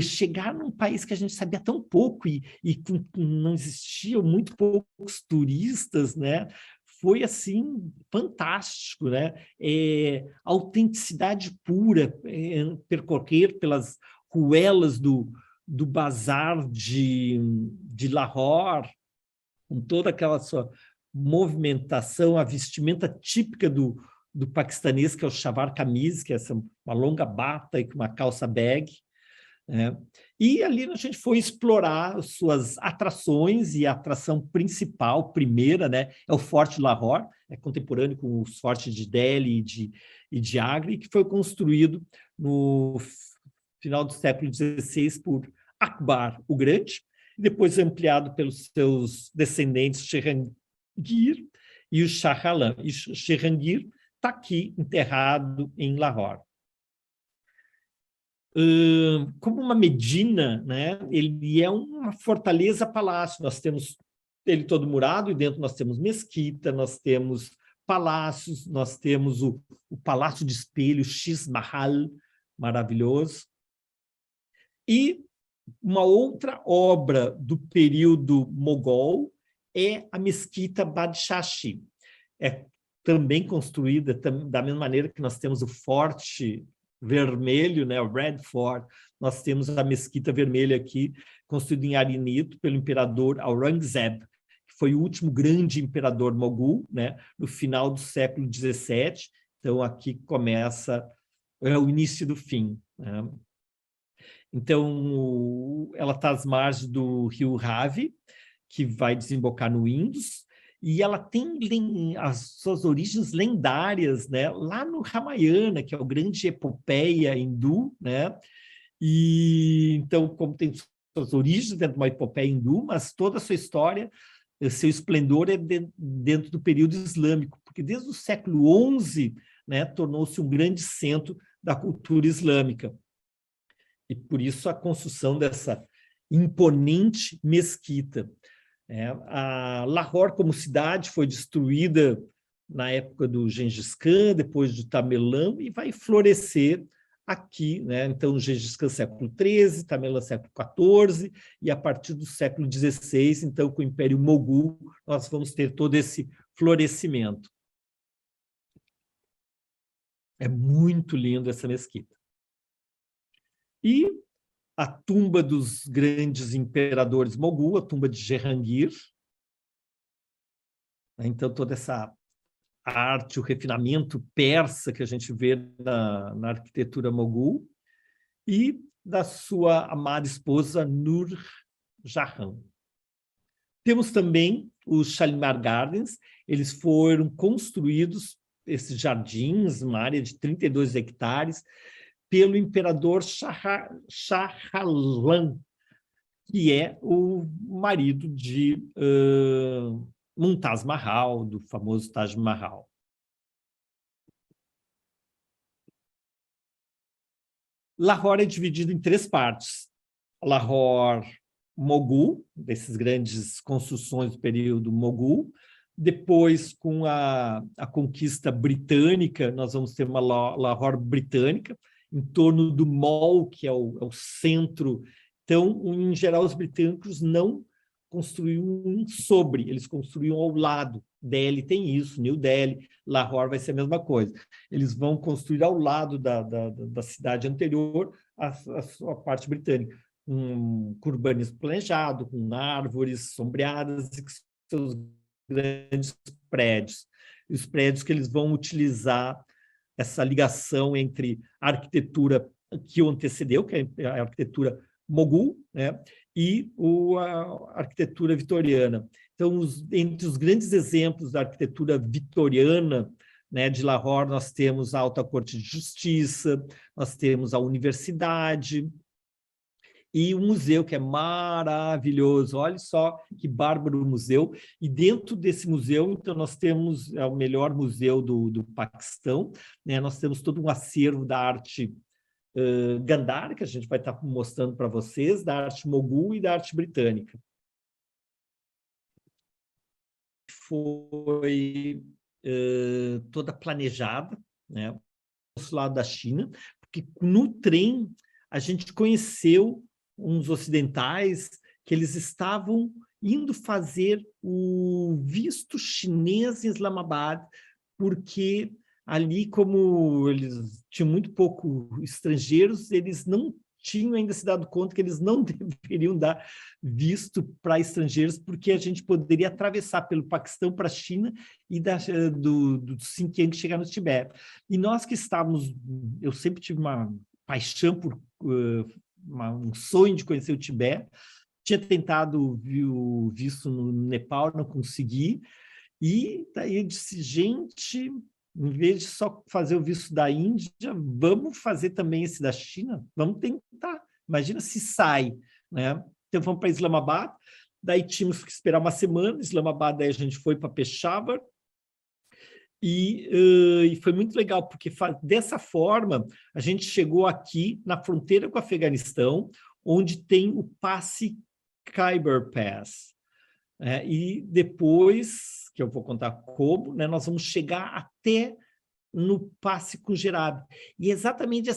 chegar num país que a gente sabia tão pouco e não existiam muito poucos turistas, né? Foi assim fantástico, né? Autenticidade pura, percorrer pelas ruelas do bazar de Lahore, com toda aquela sua movimentação, a vestimenta típica do paquistanês, que é o shalwar kameez, que é uma longa bata e com uma calça bag. E ali a gente foi explorar suas atrações, e a atração principal, primeira, né, é o Forte Lahore, é contemporâneo com os fortes de Delhi e de Agra, que foi construído no final do século XVI por Akbar o Grande, e depois ampliado pelos seus descendentes Jahangir e o Shah Alam. E Jahangir está aqui enterrado em Lahore. Como uma Medina, né, ele é uma fortaleza-palácio. Nós temos ele todo murado, e dentro nós temos mesquita, nós temos palácios, nós temos o Palácio de Espelho, Shiz Mahal, maravilhoso. E uma outra obra do período mogol é a Mesquita Badshashi. É também construída da mesma maneira que nós temos o Forte Vermelho, né, o Red Fort. Nós temos a Mesquita Vermelha aqui, construída em arenito pelo imperador Aurangzeb, que foi o último grande imperador mogul, né, no final do século XVII. Então, aqui começa o início do fim, né? Então, ela está às margens do rio Ravi, que vai desembocar no Indus, e ela tem as suas origens lendárias, né, lá no Ramayana, que é o grande epopeia hindu, né? E então, como tem suas origens dentro de uma epopeia hindu, mas toda a sua história, seu esplendor é dentro do período islâmico, porque desde o século XI, né, tornou-se um grande centro da cultura islâmica. E por isso a construção dessa imponente mesquita. A Lahore, como cidade, foi destruída na época do Gengis Khan, depois do Tamerlão, e vai florescer aqui, né? Então, Gengis Khan século XIII, Tamerlão século XIV, e a partir do século XVI, então, com o Império Mogul, nós vamos ter todo esse florescimento. É muito lindo essa mesquita. E a tumba dos grandes imperadores mogul, a tumba de Jahangir. Então, toda essa arte, o refinamento persa que a gente vê na arquitetura mogul, e da sua amada esposa Nur Jahan. Temos também os Shalimar Gardens. Eles foram construídos, esses jardins, uma área de 32 hectares, pelo imperador Shah Alam, que é o marido de Mumtaz Mahal, do famoso Taj Mahal. Lahore é dividido em 3 partes. Lahore Mogul, desses grandes construções do período Mogul. Depois, com a conquista britânica, nós vamos ter uma Lahore britânica, em torno do Mall, que é o centro. Então, em geral, os britânicos não construíam sobre, eles construíam ao lado. Delhi tem isso, New Delhi, Lahore vai ser a mesma coisa. Eles vão construir ao lado da cidade anterior a sua parte britânica, com urbanismo planejado, com árvores sombreadas e com seus grandes prédios. E os prédios que eles vão utilizar essa ligação entre a arquitetura que o antecedeu, que é a arquitetura mogul, né, e a arquitetura vitoriana. Então, entre os grandes exemplos da arquitetura vitoriana, né, de Lahore, nós temos a Alta Corte de Justiça, nós temos a universidade, e um museu que é maravilhoso. Olha só que bárbaro museu. E dentro desse museu, então, nós temos o melhor museu do Paquistão, né? Nós temos todo um acervo da arte Gandhara, que a gente vai estar mostrando para vocês, da arte mogul e da arte britânica. Foi toda planejada, né? Do lado da China, porque no trem a gente conheceu uns ocidentais que eles estavam indo fazer o visto chinês em Islamabad, porque ali, como eles tinham muito pouco estrangeiros, eles não tinham ainda se dado conta que eles não deveriam dar visto para estrangeiros, porque a gente poderia atravessar pelo Paquistão para a China e do Xinjiang chegar no Tibete. E nós que estávamos, eu sempre tive uma paixão por um sonho de conhecer o Tibete, tinha tentado o visto no Nepal, não consegui, e daí eu disse, gente, em vez de só fazer o visto da Índia, vamos fazer também esse da China? Vamos tentar. Imagina se sai, né? Então, vamos para Islamabad, daí tínhamos que esperar uma semana, Islamabad, daí a gente foi para Peshawar, e foi muito legal, porque dessa forma a gente chegou aqui na fronteira com o Afeganistão, onde tem o passe Khyber Pass. E depois, que eu vou contar como, né, nós vamos chegar até no passe com Gerab. E exatamente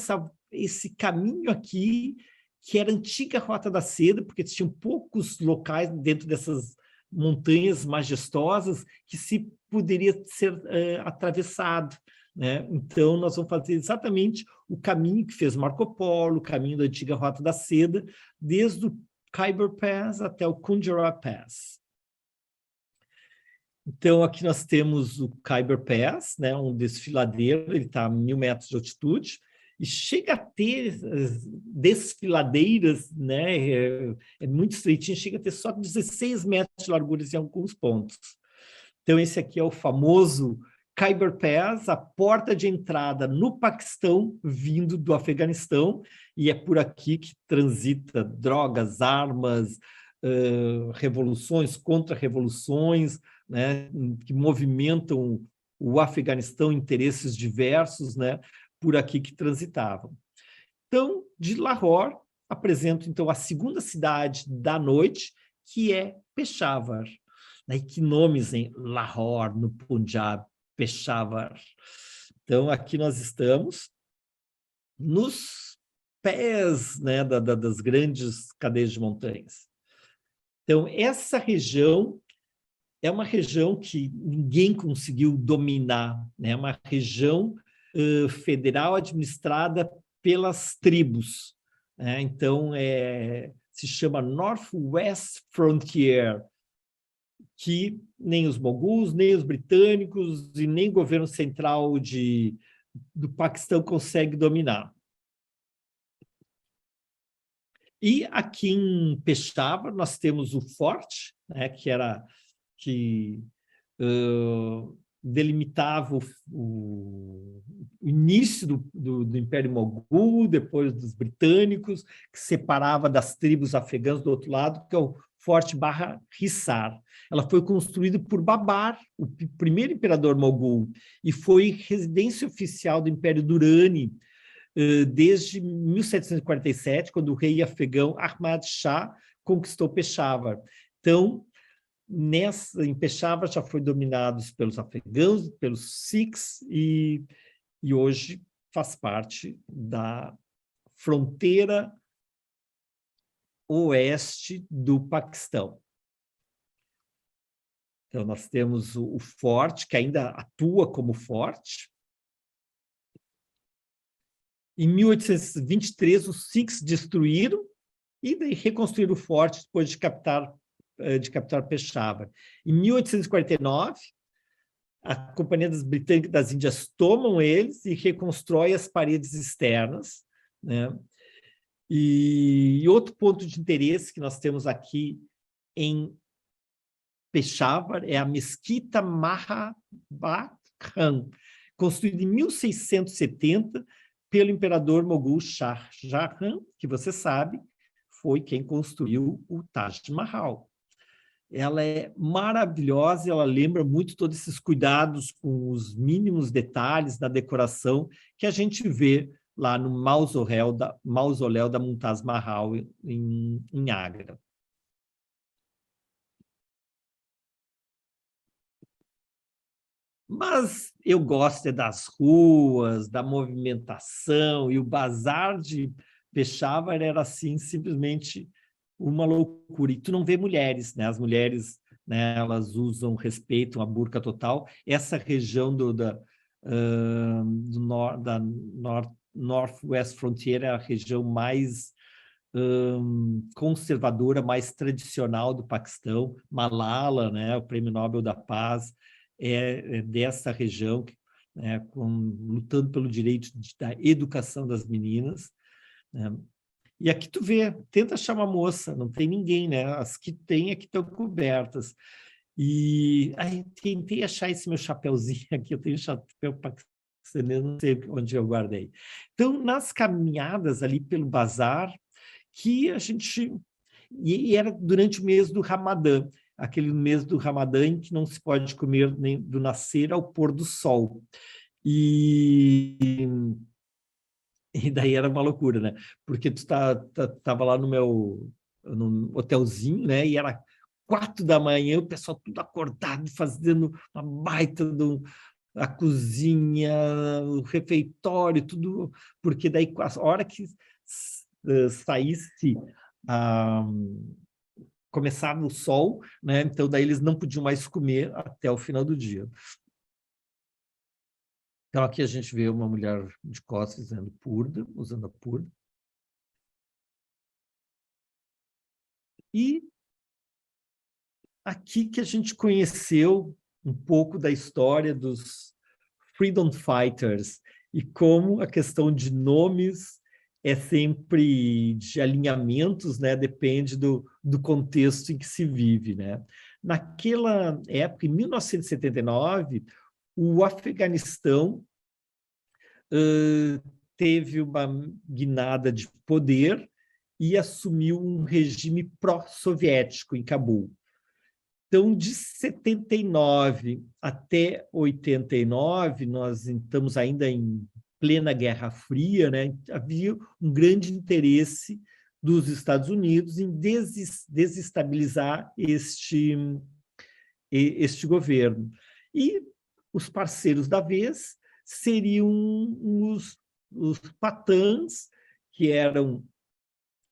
esse caminho aqui, que era a antiga Rota da Seda, porque tinham poucos locais dentro dessas montanhas majestosas que se poderia ser atravessado, né? Então, nós vamos fazer exatamente o caminho que fez Marco Polo, o caminho da antiga Rota da Seda, desde o Khyber Pass até o Khunjerab Pass. Então, aqui nós temos o Khyber Pass, né, um desfiladeiro, ele está a 1.000 metros de altitude, e chega a ter desfiladeiras, né, é muito estreitinho, chega a ter só 16 metros de largura em alguns pontos. Então, esse aqui é o famoso Khyber Pass, a porta de entrada no Paquistão, vindo do Afeganistão, e é por aqui que transita drogas, armas, revoluções, contra-revoluções, né, que movimentam o Afeganistão, interesses diversos, né, por aqui que transitavam. Então, de Lahore, apresento então a segunda cidade da noite, que é Peshawar. E que nomes, hein? Lahore, no Punjab, Peshawar. Então, aqui nós estamos nos pés, né, das grandes cadeias de montanhas. Então, essa região é uma região que ninguém conseguiu dominar, né? Uma região federal administrada pelas tribos, né? Então, se chama Northwest Frontier, que nem os moguls, nem os britânicos e nem o governo central do Paquistão consegue dominar. E aqui em Peshawar nós temos o forte, né, que delimitava o início do Império Mogul, depois dos britânicos, que separava das tribos afegãs do outro lado, que é o Forte Barra Hissar. Ela foi construída por Babar, o primeiro imperador mogul, e foi residência oficial do Império Durrani desde 1747, quando o rei afegão Ahmad Shah conquistou Peshawar. Então, em Peshawar já foi dominados pelos afegãos, pelos Sikhs, e hoje faz parte da fronteira oeste do Paquistão. Então, nós temos o forte, que ainda atua como forte. Em 1823, os Sikhs destruíram e daí reconstruíram o forte depois de captar Peshawar. Em 1849, a Companhia das Britânicas das Índias tomam eles e reconstrói as paredes externas, né? E outro ponto de interesse que nós temos aqui em Peshawar é a Mesquita Mahabad Khan, construída em 1670 pelo imperador mogul Shah Jahan, que você sabe, foi quem construiu o Taj Mahal. Ela é maravilhosa, ela lembra muito todos esses cuidados com os mínimos detalhes da decoração que a gente vê lá no mausoléu da Mumtaz Mahal em Agra. Mas eu gosto das ruas, da movimentação, e o bazar de Peshawar era assim, simplesmente uma loucura. E tu não vê mulheres, né? As mulheres, né, elas usam, respeitam a burca total. Essa região da Northwest Frontier é a região mais conservadora, mais tradicional do Paquistão. Malala, né, o Prêmio Nobel da Paz, é dessa região, né, lutando pelo direito da educação das meninas, né? E aqui tu vê, tenta achar uma moça, não tem ninguém, né? As que tem é que estão cobertas. E aí tentei achar esse meu chapéuzinho aqui, eu tenho um chapéu paquistanês, não sei onde eu guardei. Então, nas caminhadas ali pelo bazar, que a gente... E era durante o mês do Ramadã, aquele mês do Ramadã em que não se pode comer nem do nascer ao pôr do sol. E daí era uma loucura, né? Porque tu tava lá no hotelzinho, né? E era 4 da manhã, o pessoal tudo acordado, fazendo uma baita a cozinha, o refeitório, tudo, porque daí a hora que saísse, começava o sol, né? Então daí eles não podiam mais comer até o final do dia. Então, aqui a gente vê uma mulher de costas usando a purda. E aqui que a gente conheceu um pouco da história dos Freedom Fighters e como a questão de nomes é sempre de alinhamentos, né? Depende do contexto em que se vive, né? Naquela época, em 1979, o Afeganistão teve uma guinada de poder e assumiu um regime pró-soviético em Cabul. Então, de 79 até 89, nós estamos ainda em plena Guerra Fria, né? Havia um grande interesse dos Estados Unidos em desestabilizar este governo. E os parceiros da vez seriam os patãs, que eram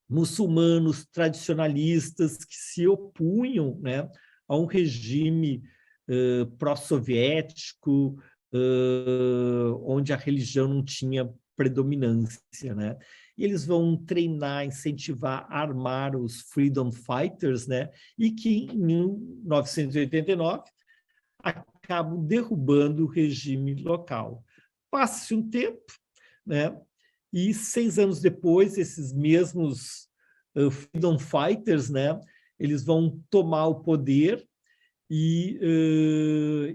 muçulmanos tradicionalistas que se opunham, né, a um regime pró-soviético, onde a religião não tinha predominância, né? E eles vão treinar, incentivar, armar os Freedom Fighters, né? E que em 1989 acabam derrubando o regime local. Passa-se um tempo, né? E 6 anos depois, esses mesmos Freedom Fighters, né? Eles vão tomar o poder e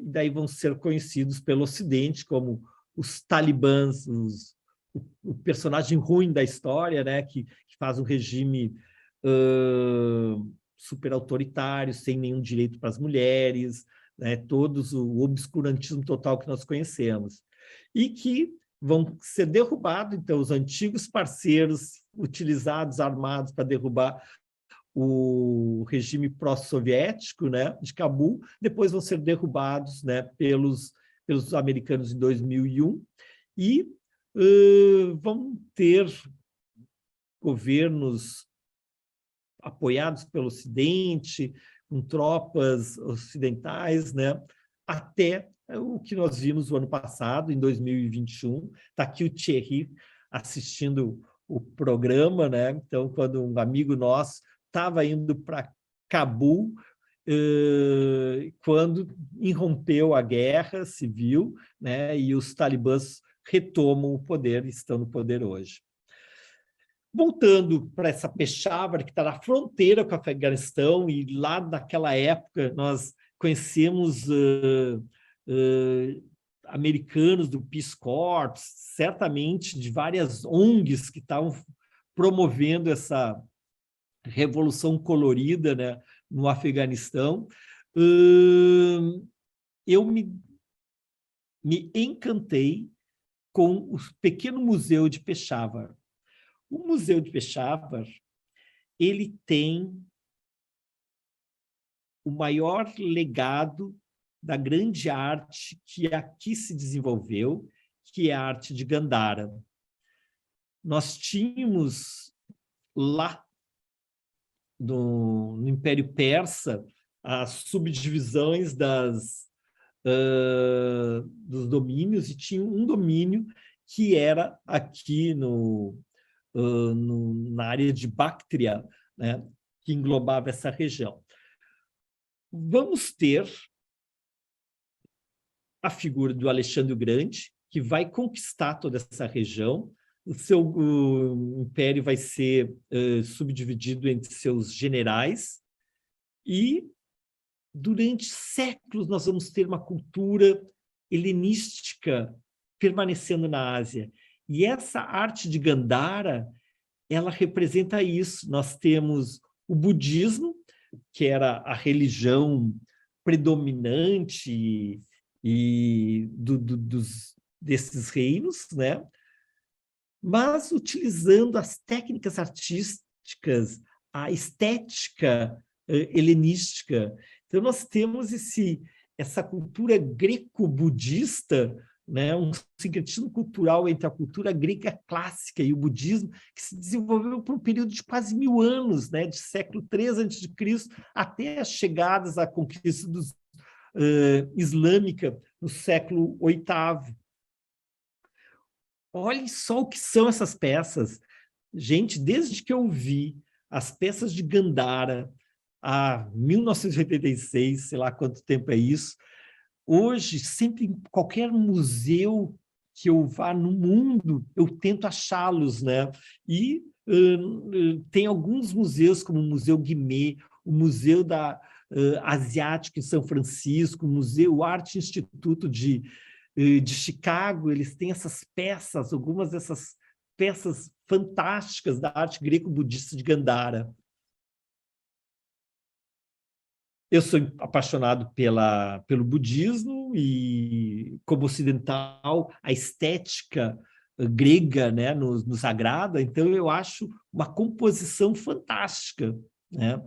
daí vão ser conhecidos pelo Ocidente como os talibãs, o personagem ruim da história, né? Que faz um regime super autoritário, sem nenhum direito para as mulheres, né? Todos o obscurantismo total que nós conhecemos. E que vão ser derrubados, então, os antigos parceiros utilizados, armados para derrubar o regime pró-soviético, né, de Cabul, depois vão ser derrubados, né, pelos americanos em 2001 e vão ter governos apoiados pelo Ocidente, com tropas ocidentais, né, até o que nós vimos no ano passado, em 2021. Está aqui o Thierry assistindo o programa, né? Então, quando um amigo nosso estava indo para Cabul, quando irrompeu a guerra civil, né? E os talibãs retomam o poder, estão no poder hoje. Voltando para essa Peshawar, que está na fronteira com o Afeganistão, e lá naquela época nós conhecemos americanos do Peace Corps, certamente de várias ONGs que estavam promovendo essa revolução colorida, né, no Afeganistão. Eu me encantei com o pequeno museu de Peshawar. O Museu de Peshawar, ele tem o maior legado da grande arte que aqui se desenvolveu, que é a arte de Gandhara. Nós tínhamos lá no Império Persa as subdivisões dos domínios, e tinha um domínio que era aqui na área de Bactria, né, que englobava essa região. Vamos ter a figura do Alexandre o Grande, que vai conquistar toda essa região. O império vai ser subdividido entre seus generais, e durante séculos nós vamos ter uma cultura helenística permanecendo na Ásia. E essa arte de Gandhara, ela representa isso. Nós temos o budismo, que era a religião predominante desses reinos, né? Mas utilizando as técnicas artísticas, a estética helenística. Então, nós temos essa cultura greco-budista, né, um sincretismo cultural entre a cultura grega clássica e o budismo, que se desenvolveu por um período de quase 1000 anos, né, de século III a.C., até as chegadas à conquista islâmica no século VIII. Olhem só o que são essas peças. Gente, desde que eu vi as peças de Gandhara, a 1986, sei lá quanto tempo é isso, hoje, sempre em qualquer museu que eu vá no mundo, eu tento achá-los, né? E tem alguns museus, como o Museu Guimet, o Museu Asiático em São Francisco, o Art Instituto de Chicago, eles têm essas peças, algumas dessas peças fantásticas da arte greco-budista de Gandhara. Eu sou apaixonado pelo budismo, e, como ocidental, a estética grega, né, nos agrada, então eu acho uma composição fantástica, né?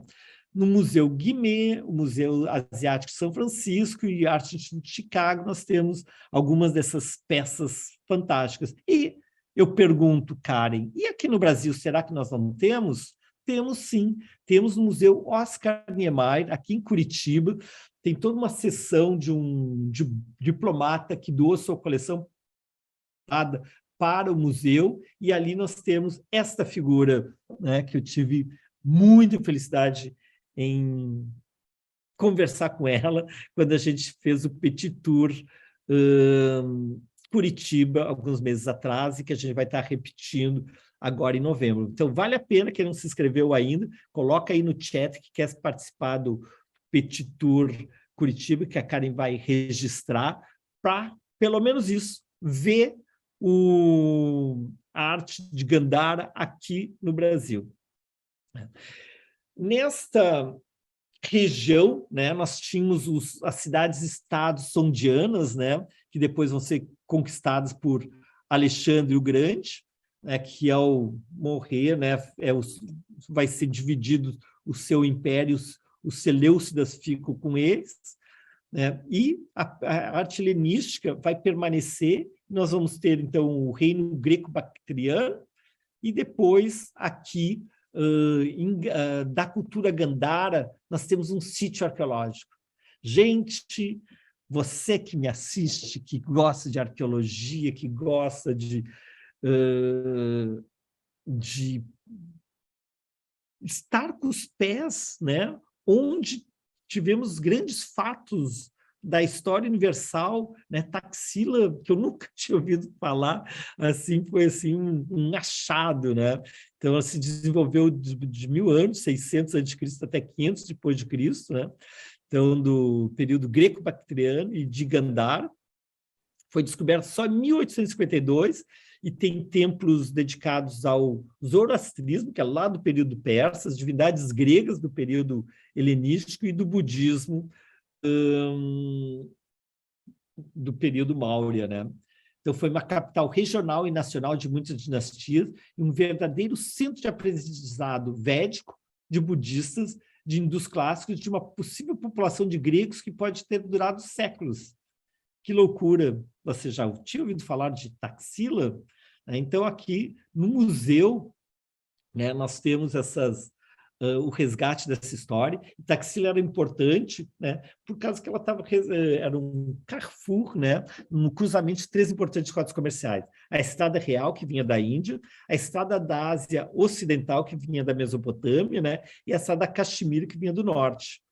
No Museu Guimet, o Museu Asiático de São Francisco e Arte Instituto de Chicago, nós temos algumas dessas peças fantásticas. E eu pergunto, Karen, e aqui no Brasil, será que nós não temos? Temos sim, temos no Museu Oscar Niemeyer, aqui em Curitiba, tem toda uma seção de um diplomata que doou sua coleção para o museu, e ali nós temos esta figura, né, que eu tive muita felicidade em conversar com ela quando a gente fez o Petit Tour Curitiba, alguns meses atrás, e que a gente vai estar repetindo agora em novembro. Então, vale a pena, quem não se inscreveu ainda, coloca aí no chat que quer participar do Petit Tour Curitiba, que a Karen vai registrar, para, pelo menos isso, ver a arte de Gandhara aqui no Brasil. Nesta região, né, nós tínhamos as cidades-estados sondianas, né, que depois vão ser conquistadas por Alexandre o Grande, né, que ao morrer, né, vai ser dividido o seu império, os Seleucidas ficam com eles, né, e a arte helenística vai permanecer. Nós vamos ter, então, o reino greco-bactriano, e depois, aqui, da cultura Gandhara, nós temos um sítio arqueológico. Gente, você que me assiste, que gosta de arqueologia, que gosta de estar com os pés, né, onde tivemos grandes fatos da história universal, né? Taxila, que eu nunca tinha ouvido falar, assim, foi assim, um achado, né? Então, ela se desenvolveu de 1000 anos, 600 a.C. até 500 depois de Cristo, né? Então, do período greco-bactriano e de Gandhara. Foi descoberto só em 1852 e tem templos dedicados ao zoroastrismo, que é lá do período persa, as divindades gregas do período helenístico e do budismo do período Maurya, né? Então, foi uma capital regional e nacional de muitas dinastias e um verdadeiro centro de aprendizado védico de budistas, de hindus clássicos, de uma possível população de gregos que pode ter durado séculos. Que loucura! Você já tinha ouvido falar de Taxila? Então, aqui no museu, né, nós temos o resgate dessa história. Taxila era importante, né, por causa que ela era um carrefour, né, um cruzamento de 3 importantes rotas comerciais. A Estrada Real, que vinha da Índia, a Estrada da Ásia Ocidental, que vinha da Mesopotâmia, né, e a Estrada da Caxemira, que vinha do norte.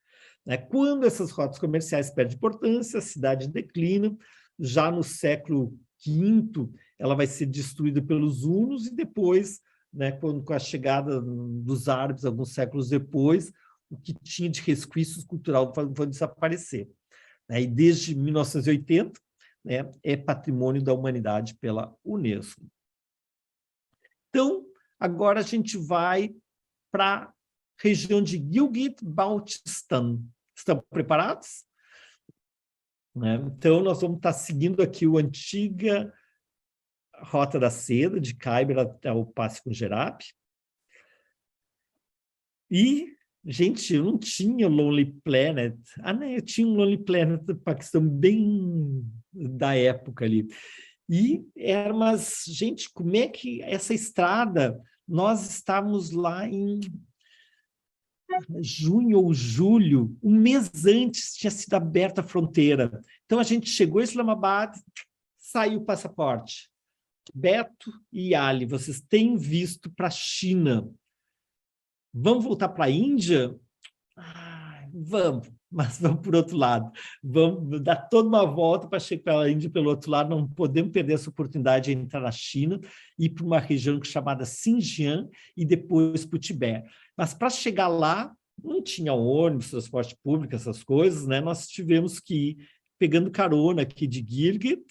Quando essas rotas comerciais perdem importância, a cidade declina. Já no século V, ela vai ser destruída pelos hunos e depois, né, com a chegada dos árabes, alguns séculos depois, o que tinha de resquícios culturais vai desaparecer. E desde 1980, né, é patrimônio da humanidade pela Unesco. Então, agora a gente vai para a região de Gilgit-Baltistan. Estão preparados? Então, nós vamos estar seguindo aqui a antiga Rota da Seda, de Khyber até o Passe Punjab. E, gente, eu não tinha Lonely Planet. Né, eu tinha um Lonely Planet do Paquistão bem da época ali. Mas, gente, como é que essa estrada, nós estávamos lá em junho ou julho, um mês antes tinha sido aberta a fronteira. Então, a gente chegou em Islamabad, saiu o passaporte. Beto e Ali, vocês têm visto para a China. Vamos voltar para a Índia? Vamos, mas vamos por outro lado. Vamos dar toda uma volta para chegar pela Índia pelo outro lado. Não podemos perder essa oportunidade de entrar na China e ir para uma região chamada Xinjiang e depois para o Tibete. Mas para chegar lá, não tinha ônibus, transporte público, essas coisas, né? Nós tivemos que ir pegando carona aqui de Gilgit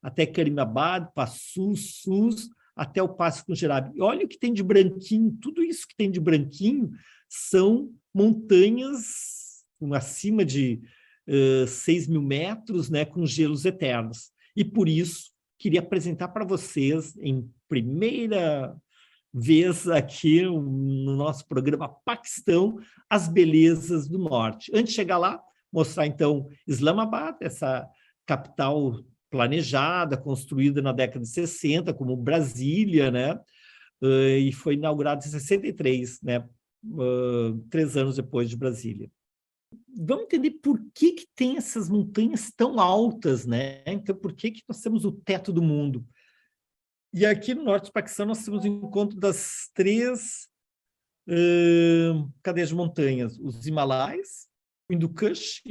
até Karimabad, Passu, Sus, até o Passe Punjab. E olha o que tem de branquinho, tudo isso que tem de branquinho são montanhas acima de 6.000 metros, né, com gelos eternos. E por isso, queria apresentar para vocês, em primeira vez aqui no nosso programa Paquistão, as belezas do norte. Antes de chegar lá, mostrar então Islamabad, essa capital planejada, construída na década de 60, como Brasília, né? E foi inaugurada em 63, né? 3 anos depois de Brasília. Vamos entender por que tem essas montanhas tão altas, né? Então, por que nós temos o teto do mundo? E aqui no norte do Paquistão nós temos o encontro das 3 cadeias de montanhas, os Himalaias, o Hindu Kush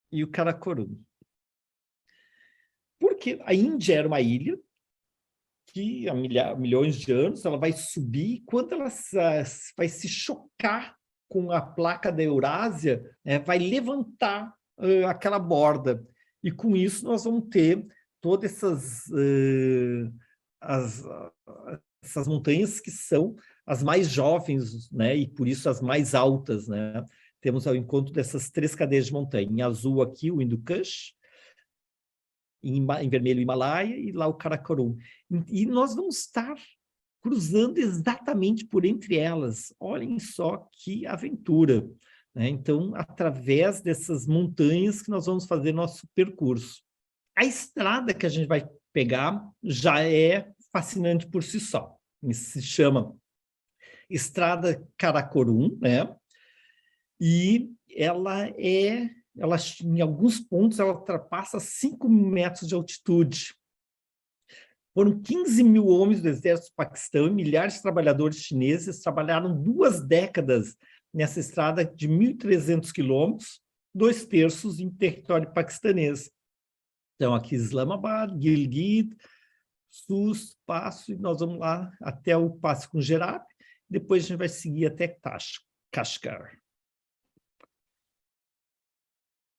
e o Karakorum. Porque a Índia era uma ilha que há milhões de anos ela vai subir, quando ela vai se chocar com a placa da Eurásia, vai levantar aquela borda. E com isso nós vamos ter todas essas montanhas que são as mais jovens, né? E por isso as mais altas, né? Temos ao encontro dessas 3 cadeias de montanha. Em azul aqui o Hindu Kush, em vermelho o Himalaia e lá o Karakorum. E nós vamos estar cruzando exatamente por entre elas. Olhem só que aventura, né? Então, através dessas montanhas que nós vamos fazer nosso percurso. A estrada que a gente vai pegar já é fascinante por si só. Se chama Estrada Karakorum, né? E ela, em alguns pontos, ela ultrapassa 5.000 metros de altitude. Foram 15.000 homens do exército do Paquistão e milhares de trabalhadores chineses trabalharam 2 décadas nessa estrada de 1.300 quilômetros, 2/3 em território paquistanês. Então, aqui Islamabad, Gilgit, Sus, Passo, e nós vamos lá até o Passo com Gerab, depois a gente vai seguir até Kashgar.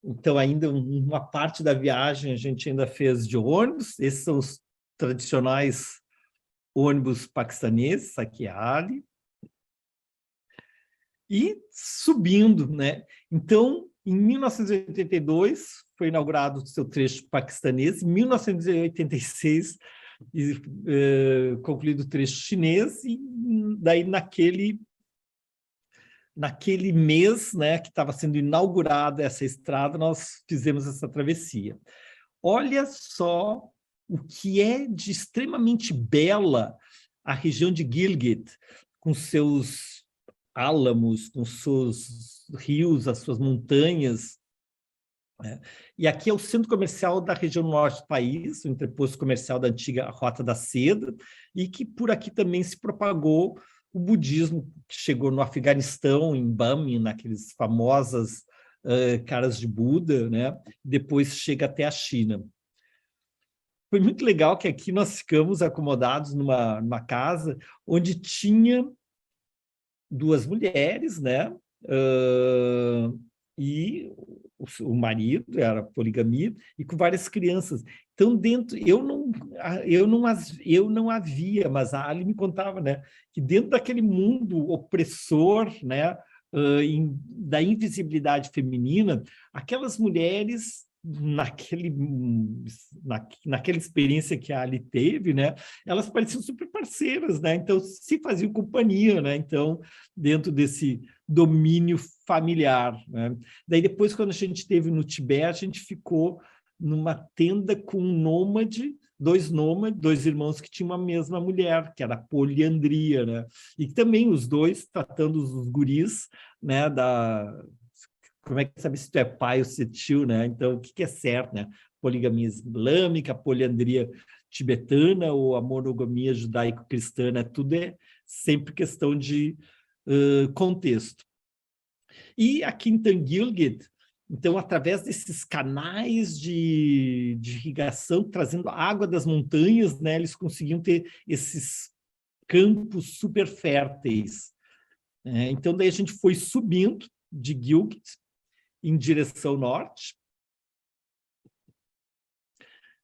Então, ainda uma parte da viagem a gente ainda fez de ônibus, esses são os tradicionais ônibus paquistaneses, aqui é Ali, e subindo, né? Então, em 1982, foi inaugurado o seu trecho paquistanês, em 1986, concluído o trecho chinês, e daí naquele mês, né, que estava sendo inaugurada essa estrada, nós fizemos essa travessia. Olha só o que é de extremamente bela a região de Gilgit, com seus álamos, com seus rios, as suas montanhas, né? E aqui é o centro comercial da região norte do país, o entreposto comercial da antiga Rota da Seda, e que por aqui também se propagou o budismo, que chegou no Afeganistão, em Bami, naqueles famosas caras de Buda, né? Depois chega até a China. Foi muito legal que aqui nós ficamos acomodados numa casa onde tinha 2 mulheres, né? E o marido era poligamia, e com várias crianças. Então, dentro, eu não havia, mas a Ali me contava, né, que dentro daquele mundo opressor, né, da invisibilidade feminina, aquelas mulheres, naquela experiência que a Ali teve, né, elas pareciam super parceiras, né? Então se faziam companhia, né? Então, dentro desse domínio familiar, né? Daí depois, quando a gente esteve no Tibete, a gente ficou numa tenda com um nômade, 2 nômades, 2 irmãos que tinham a mesma mulher, que era a poliandria, né? E também os dois tratando os guris, né, como é que sabe se tu é pai ou se é tio, né? Então, o que é certo, né? Poligamia islâmica, poliandria tibetana ou a monogamia judaico-cristã, né? Tudo é sempre questão de contexto. E aqui em Gilgit, então, através desses canais de irrigação, trazendo água das montanhas, né? Eles conseguiam ter esses campos super férteis. Então, daí a gente foi subindo de Gilgit em direção norte.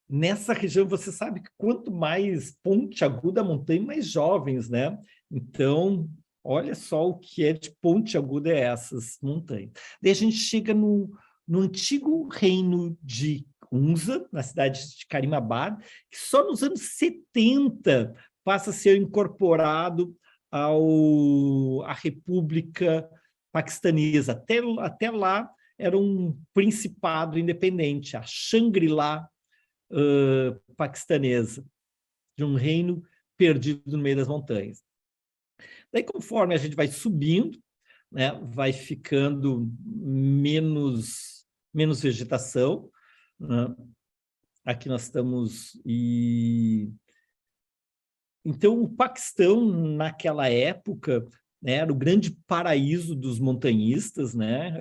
Nessa região, você sabe que quanto mais pontiaguda a montanha, mais jovens, né? Então, olha só o que é de pontiaguda essas montanhas. Daí a gente chega no antigo reino de Hunza, na cidade de Karimabad, que só nos anos 70 passa a ser incorporado à República Paquistanesa. Até lá, era um principado independente, a Shangri-La paquistanesa, de um reino perdido no meio das montanhas. Daí, conforme a gente vai subindo, né, vai ficando menos vegetação, né? Aqui nós estamos... Então, o Paquistão, naquela época, né, era o grande paraíso dos montanhistas, né?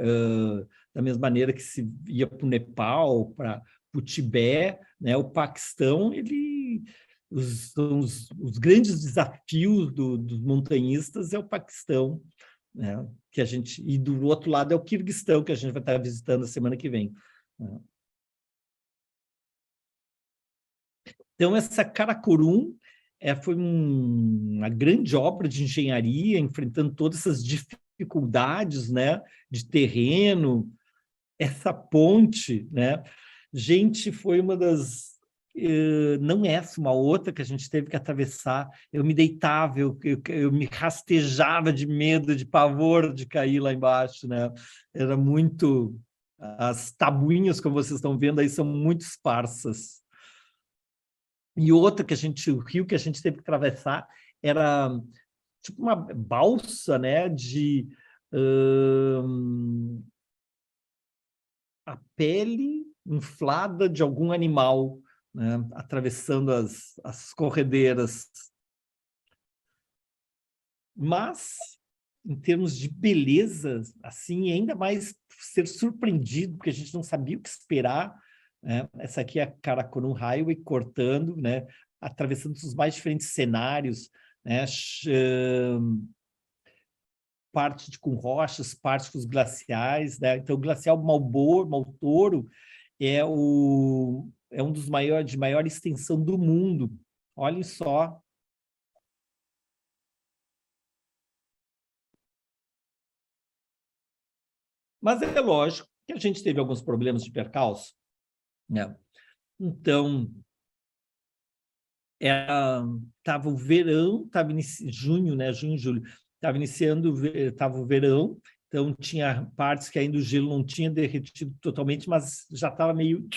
Da mesma maneira que se ia para o Nepal, para o Tibete, né? O Paquistão, os grandes desafios dos montanhistas é o Paquistão, né? E do outro lado é o Quirguistão, que a gente vai estar visitando a semana que vem, né? Então, essa Karakorum foi uma grande obra de engenharia, enfrentando todas essas dificuldades, né, de terreno, essa ponte, né? Gente, foi uma das... não essa, uma outra que a gente teve que atravessar. Eu me deitava, eu me rastejava de medo, de pavor de cair lá embaixo, né? Era muito... As tabuinhas, como vocês estão vendo aí, são muito esparsas. E outra o rio que a gente teve que atravessar era tipo uma balsa, né, a pele inflada de algum animal, né, atravessando as corredeiras. Mas em termos de beleza, assim, ainda mais ser surpreendido, porque a gente não sabia o que esperar, né? Essa aqui é a Karakorum Highway cortando, né? Atravessando os mais diferentes cenários, né? Parte com rochas, parte com os glaciais, né? Então, o glacial Maltoro é um dos maiores, de maior extensão do mundo. Olhem só. Mas é lógico que a gente teve alguns problemas de percalço, né? Então, estava o verão, estava junho, né? Junho, julho, estava o verão, então tinha partes que ainda o gelo não tinha derretido totalmente, mas já estava meio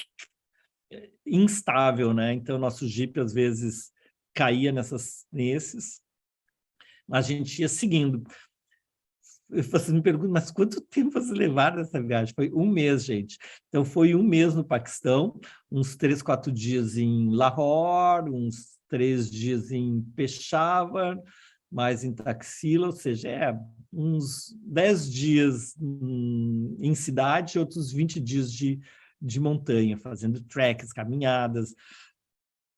instável, né? Então, nosso Jeep, às vezes, caía nesses, mas a gente ia seguindo. Você me pergunta, mas quanto tempo vocês levaram nessa viagem? Foi um mês, gente. Então, foi um mês no Paquistão, uns 3, 4 dias em Lahore, uns 3 dias em Peshawar, mais em Taxila, ou seja, uns 10 dias em cidade, outros 20 dias de montanha, fazendo treks, caminhadas,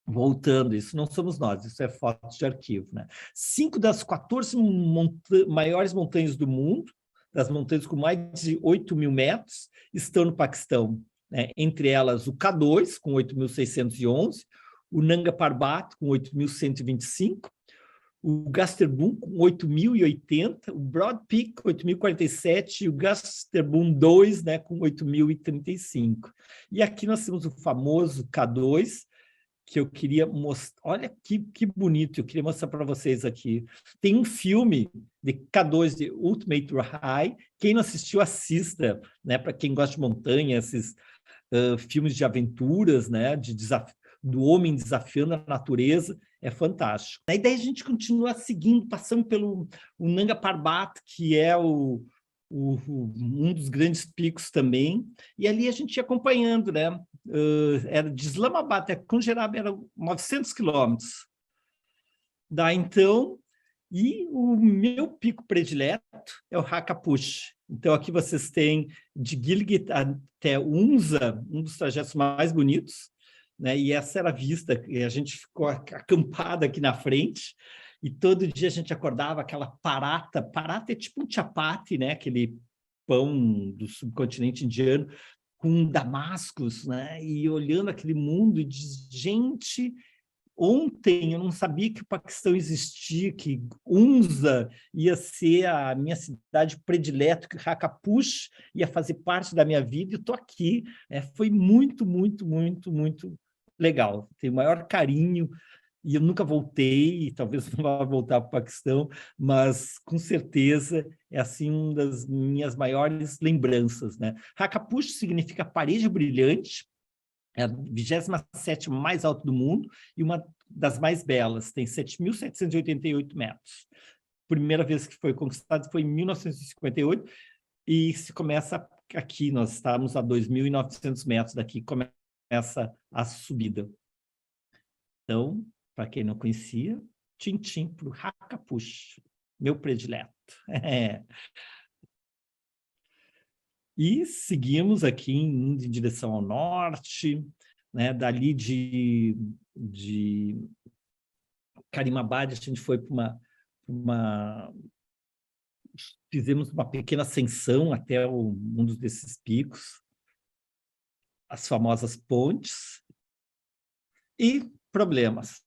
voltando. Isso não somos nós, isso é foto de arquivo, né? 5 das 14 maiores montanhas do mundo, das montanhas com mais de 8.000 metros, estão no Paquistão, né? Entre elas o K2, com 8.611, o Nanga Parbat, com 8.125, o Gasterbum, com 8.080, o Broad Peak, com 8.047, e o Gasterbum 2, né, com 8.035. E aqui nós temos o famoso K2, que eu queria mostrar. Olha que bonito, eu queria mostrar para vocês aqui. Tem um filme de K2, de Ultimate High. Quem não assistiu, assista, né? Para quem gosta de montanha, esses filmes de aventuras, né? De do homem desafiando a natureza, é fantástico. E daí a gente continua seguindo, passando pelo o Nanga Parbat, que é um dos grandes picos também, e ali a gente ia acompanhando, né? Era de Islamabad até Punjab, era 900 quilômetros. Daí, então, e o meu pico predileto é o Hakapush. Então, aqui vocês têm de Gilgit até Unza, um dos trajetos mais bonitos, né? E essa era a vista, e a gente ficou acampada aqui na frente, e todo dia a gente acordava aquela parata. Parata é tipo um chapati, né? Aquele pão do subcontinente indiano, com damascos, né? E olhando aquele mundo, e diz, gente, ontem eu não sabia que o Paquistão existia, que Unza ia ser a minha cidade predileta, que Hakapush ia fazer parte da minha vida, e eu estou aqui. Foi muito, muito, muito, muito legal. Tenho o maior carinho, e eu nunca voltei, e talvez não vá voltar para o Paquistão, mas com certeza é assim uma das minhas maiores lembranças, né? Hakapush significa parede brilhante, é a 27ª mais alta do mundo e uma das mais belas, tem 7.788 metros. Primeira vez que foi conquistado foi em 1958, e se começa aqui, nós estamos a 2.900 metros daqui, começa a subida. Então, para quem não conhecia, tchim-tchim para o Hakapush, meu predileto. E seguimos aqui indo em direção ao norte, né? Dali de Karimabad, a gente foi para fizemos uma pequena ascensão até um desses picos, as famosas pontes, e problemas.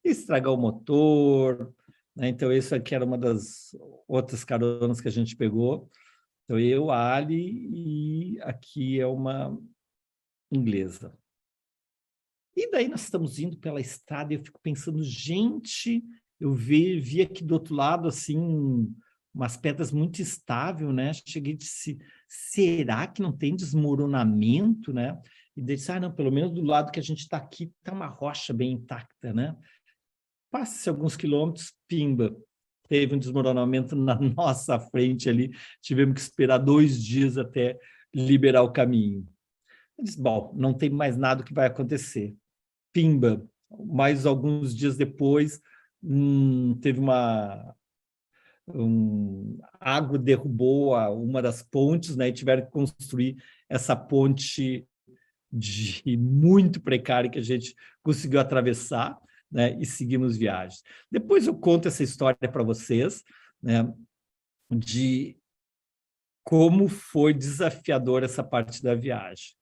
Estragar o motor, né? Então, isso aqui era uma das outras caronas que a gente pegou. Então, eu, a Ali, e aqui é uma inglesa. E daí nós estamos indo pela estrada e eu fico pensando, gente, eu vi aqui do outro lado, assim, umas pedras muito estáveis, né? Cheguei e disse, será que não tem desmoronamento, né? E daí disse, não, pelo menos do lado que a gente está aqui, está uma rocha bem intacta, né? Passa-se alguns quilômetros, pimba, teve um desmoronamento na nossa frente ali, tivemos que esperar 2 dias até liberar o caminho. Eu disse, bom, não tem mais nada que vai acontecer. Pimba, mais alguns dias depois, teve água derrubou uma das pontes, né, e tiveram que construir essa ponte muito precária que a gente conseguiu atravessar, né, e seguimos viagens. Depois eu conto essa história para vocês, né, de como foi desafiador essa parte da viagem.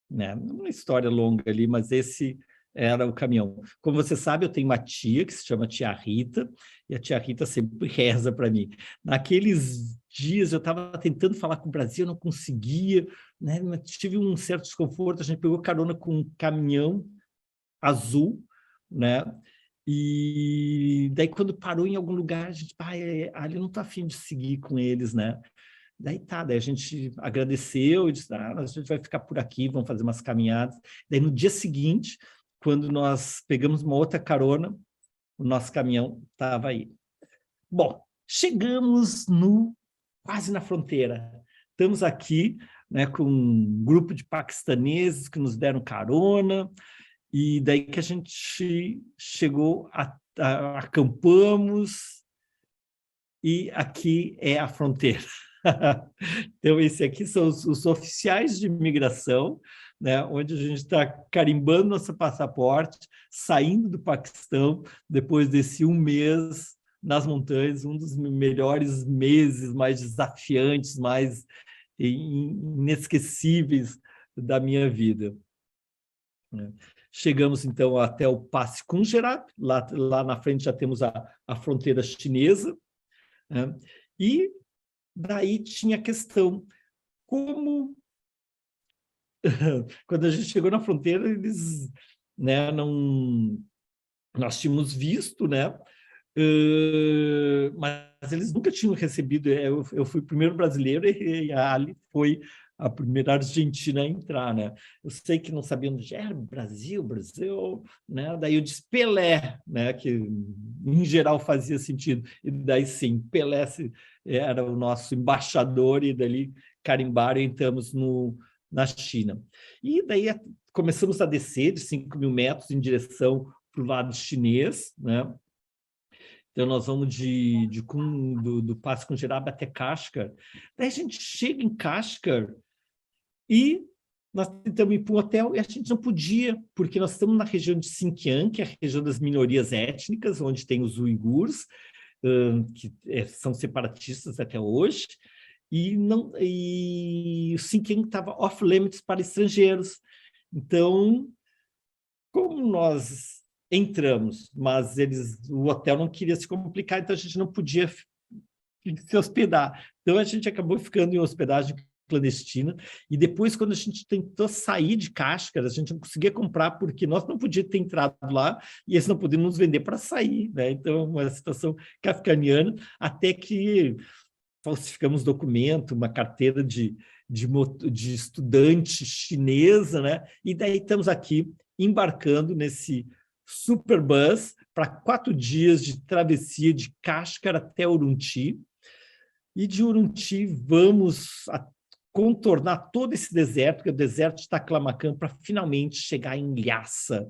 Né? Uma história longa ali, mas esse era o caminhão. Como você sabe, eu tenho uma tia que se chama Tia Rita, e a Tia Rita sempre reza para mim. Naqueles dias eu estava tentando falar com o Brasil, não conseguia, né? Tive um certo desconforto, a gente pegou carona com um caminhão azul, né? E daí quando parou em algum lugar, a gente, ali não está afim de seguir com eles, né? Daí a gente agradeceu e disse, a gente vai ficar por aqui, vamos fazer umas caminhadas. Daí no dia seguinte, quando nós pegamos uma outra carona, o nosso caminhão estava aí. Bom, chegamos quase na fronteira. Estamos aqui, né, com um grupo de paquistaneses que nos deram carona, e daí que a gente chegou, acampamos, e aqui é a fronteira. Então, esse aqui são os oficiais de imigração, né, onde a gente está carimbando nosso passaporte, saindo do Paquistão, depois desse um mês nas montanhas, um dos melhores meses, mais desafiantes, mais inesquecíveis da minha vida. Chegamos, então, até o Passe Kunjerab, lá na frente já temos a fronteira chinesa, né? E daí tinha a questão, como quando a gente chegou na fronteira, eles, né, nós tínhamos visto, né, mas eles nunca tinham recebido, eu fui o primeiro brasileiro e a Ali foi a primeira argentina a entrar, né? Eu sei que não sabiam onde era Brasil, né? Daí eu disse Pelé, né? Que em geral fazia sentido. E daí sim, Pelé era o nosso embaixador e dali carimbaram e entramos na China. E daí começamos a descer de 5.000 metros em direção para o lado chinês, né? Então, nós vamos do Passe Kunjerab até Kashgar. Daí a gente chega em Kashgar e nós tentamos ir para um hotel e a gente não podia, porque nós estamos na região de Xinjiang, que é a região das minorias étnicas, onde tem os uigures, que são separatistas até hoje, e o Xinjiang estava off-limits para estrangeiros. Então, como nós entramos, mas o hotel não queria se complicar, então a gente não podia se hospedar. Então a gente acabou ficando em hospedagem clandestina, e depois, quando a gente tentou sair de Kashgar, a gente não conseguia comprar, porque nós não podíamos ter entrado lá, e eles não podiam nos vender para sair, né? Então, uma situação kafkaniana, até que falsificamos documento, uma carteira de estudante chinesa, né? E daí estamos aqui embarcando nesse Superbus para 4 dias de travessia de Kashgar até Urumqi. E de Urumqi vamos contornar todo esse deserto, que é o deserto de Taklamakan, para finalmente chegar em Lhasa.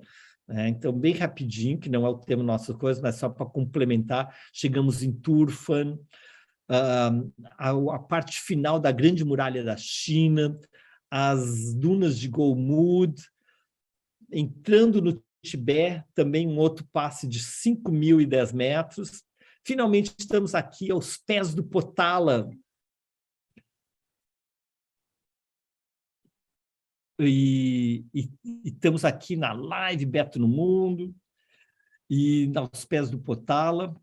Então, bem rapidinho, que não é o tema da nossa coisa, mas só para complementar, chegamos em Turfan, a parte final da Grande Muralha da China, as dunas de Golmud, entrando no Tibete, também um outro passe de 5.010 metros. Finalmente estamos aqui aos pés do Potala. E estamos aqui na live Beto no Mundo, e aos pés do Potala,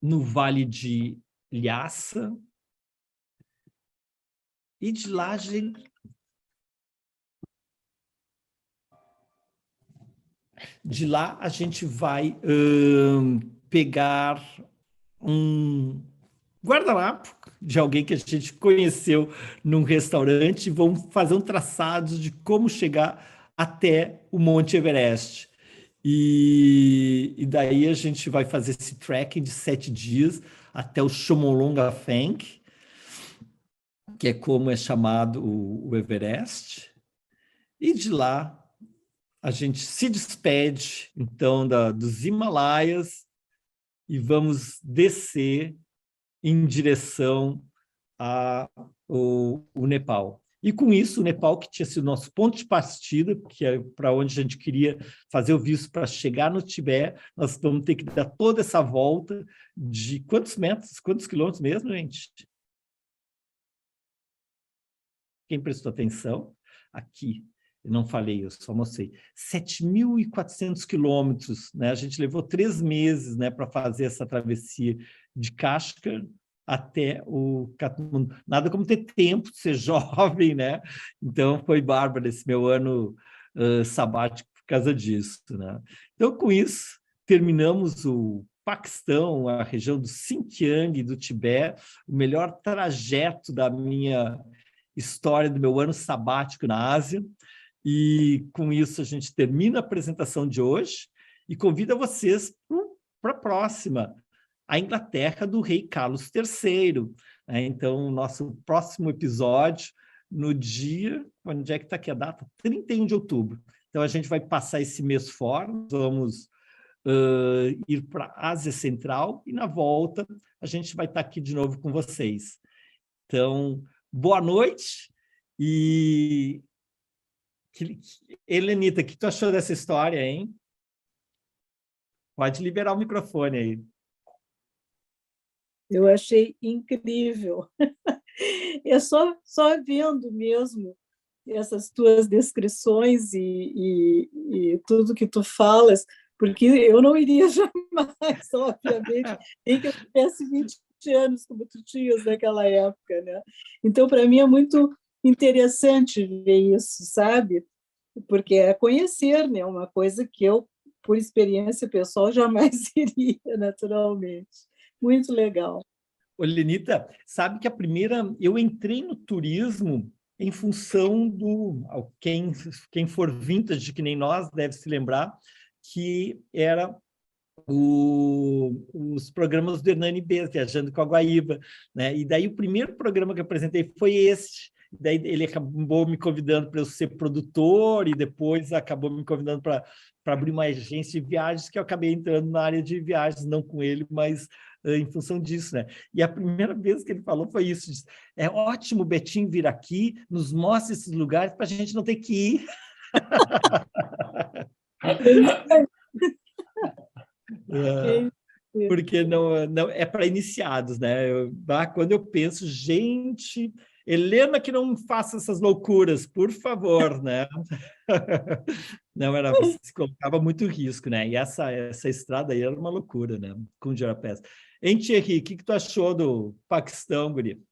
no Vale de Lhasa. E de lá a gente... De lá a gente vai pegar um guardanapo de alguém que a gente conheceu num restaurante, e vamos fazer um traçado de como chegar até o Monte Everest. E daí a gente vai fazer esse trekking de 7 dias até o Chomolungma-Pheng, que é como é chamado o Everest. E de lá a gente se despede, então, dos Himalaias, e vamos descer em direção ao Nepal. E com isso, o Nepal, que tinha sido nosso ponto de partida, que é para onde a gente queria fazer o visto para chegar no Tibete, nós vamos ter que dar toda essa volta de quantos metros, quantos quilômetros mesmo, gente? Quem prestou atenção? Aqui, eu não falei, eu só mostrei. 7.400 quilômetros, né? A gente levou 3 meses, né, para fazer essa travessia de Kashgar até o Katmandu. Nada como ter tempo de ser jovem, né? Então, foi bárbaro esse meu ano sabático por causa disso, né? Então, com isso, terminamos o Paquistão, a região do Xinjiang, do Tibete, o melhor trajeto da minha história do meu ano sabático na Ásia. E com isso a gente termina a apresentação de hoje e convida vocês para a próxima, a Inglaterra do rei Carlos III. Então, o nosso próximo episódio, no dia... Onde é que está aqui a data? 31 de outubro. Então, a gente vai passar esse mês fora, vamos ir para a Ásia Central e, na volta, a gente vai estar aqui de novo com vocês. Então, boa noite e... Helenita, o que tu achou dessa história, hein? Pode liberar o microfone aí. Eu achei incrível. É só vendo mesmo essas tuas descrições e tudo que tu falas, porque eu não iria jamais, obviamente, nem que eu tivesse 20 anos, como tu tinhas naquela época, né? Então, para mim, é muito interessante ver isso, sabe? Porque é conhecer, né? Uma coisa que eu, por experiência pessoal, jamais iria, naturalmente. Muito legal. Ô, Lenita, sabe que eu entrei no turismo em função quem for vintage, que nem nós, deve se lembrar, que era os programas do Hernani Bez, Viajando com a Guaíba, né? E daí o primeiro programa que eu apresentei foi esse. Daí ele acabou me convidando para eu ser produtor e depois acabou me convidando para abrir uma agência de viagens, que eu acabei entrando na área de viagens, não com ele, mas em função disso, né? E a primeira vez que ele falou foi isso: disse, é ótimo o Betinho vir aqui, nos mostra esses lugares para a gente não ter que ir. Porque não é para iniciados, né? Quando eu penso, gente, Helena, que não faça essas loucuras, por favor, né? Não, se colocava muito risco, né? E essa estrada aí era uma loucura, né? Com o Jarapés. Hein, Thierry, o que tu achou do Paquistão, guri?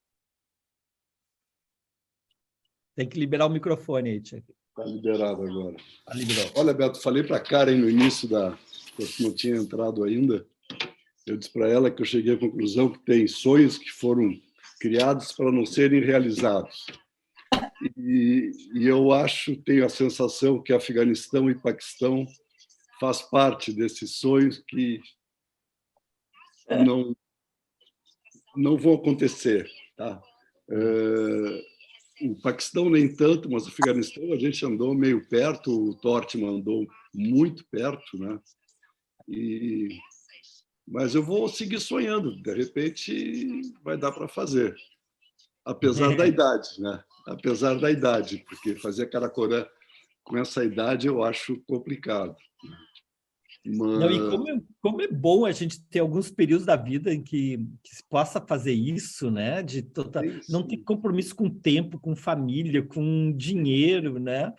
Tem que liberar o microfone aí, Thierry. Está liberado agora. Liberou. Olha, Beto, falei para a Karen no início eu não tinha entrado ainda, eu disse para ela que eu cheguei à conclusão que tem sonhos que foram criados para não serem realizados. E eu tenho a sensação que Afeganistão e Paquistão faz parte desses sonhos que não vão acontecer, tá? O Paquistão nem tanto, mas o Afeganistão a gente andou meio perto, o Tortman andou muito perto, né? Mas eu vou seguir sonhando, de repente vai dar para fazer, apesar da idade, né? Apesar da idade, porque fazer Karakoram com essa idade eu acho complicado. Mas... Não, e como é bom a gente ter alguns períodos da vida em que se possa fazer isso, né? Não ter compromisso com tempo, com família, com dinheiro, né?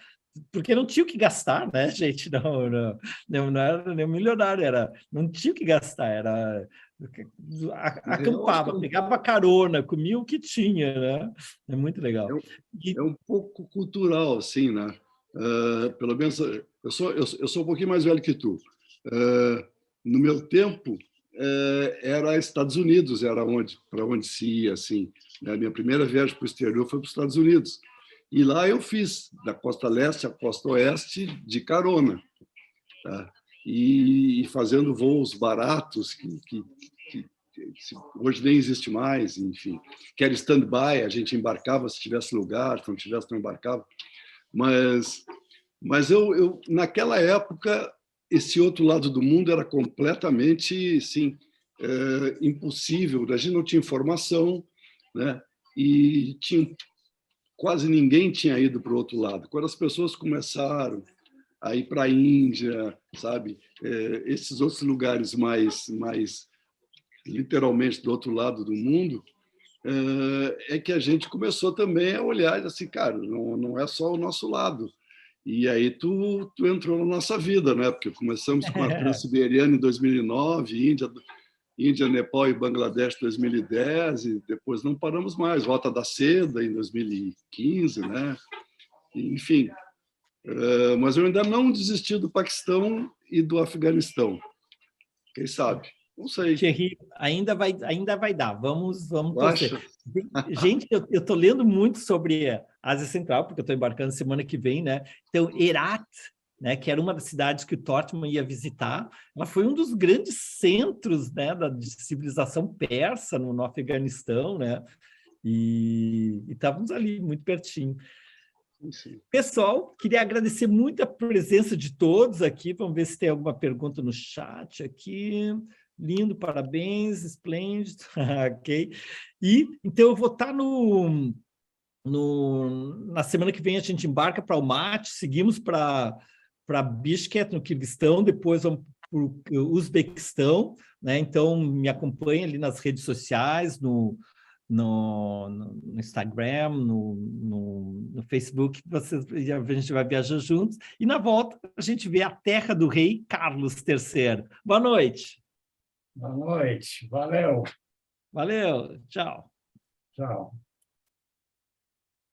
Porque não tinha o que gastar, né, gente? Não era nem milionário, não tinha o que gastar, acampava, pegava carona, comia o que tinha, né? É muito legal. É um pouco cultural, assim, né? Pelo menos eu sou um pouquinho mais velho que tu. No meu tempo era Estados Unidos, era para onde se ia, assim. A minha primeira viagem para o exterior foi para os Estados Unidos. E lá eu fiz da costa leste à costa oeste de carona, tá? E fazendo voos baratos que hoje nem existe mais, enfim. Que era stand-by, a gente embarcava se tivesse lugar, se não tivesse, não embarcava. Mas eu naquela época, esse outro lado do mundo era completamente, assim, impossível, a gente não tinha informação, né? E quase ninguém tinha ido para o outro lado. Quando as pessoas começaram a ir para a Índia, sabe, esses outros lugares mais literalmente do outro lado do mundo, é que a gente começou também a olhar assim, cara, não é só o nosso lado. E aí tu entrou na nossa vida, né? Porque começamos com a Transiberiana em 2009, Índia, Nepal e Bangladesh em 2010, e depois não paramos mais. Rota da Seda em 2015, né? Enfim, mas eu ainda não desisti do Paquistão e do Afeganistão. Quem sabe? Não sei. Thierry, ainda vai dar. Vamos torcer. Acha? Gente, eu estou lendo muito sobre a Ásia Central, porque eu estou embarcando semana que vem, né? Então, Herat, né, que era uma das cidades que o Tortman ia visitar, ela foi um dos grandes centros, né, da civilização persa no Afeganistão, né? E estávamos ali, muito pertinho. Sim. Pessoal, queria agradecer muito a presença de todos aqui. Vamos ver se tem alguma pergunta no chat aqui. Lindo, parabéns, esplêndido. Ok. E então eu vou estar na semana que vem a gente embarca para Almaty, seguimos para Bishkek, no Quirguistão, depois vamos para o Uzbequistão, né? Então me acompanhe ali nas redes sociais, no Instagram, no Facebook, a gente vai viajar juntos. E na volta a gente vê a terra do rei Carlos III. Boa noite. Boa noite. Valeu. Valeu. Tchau. Tchau.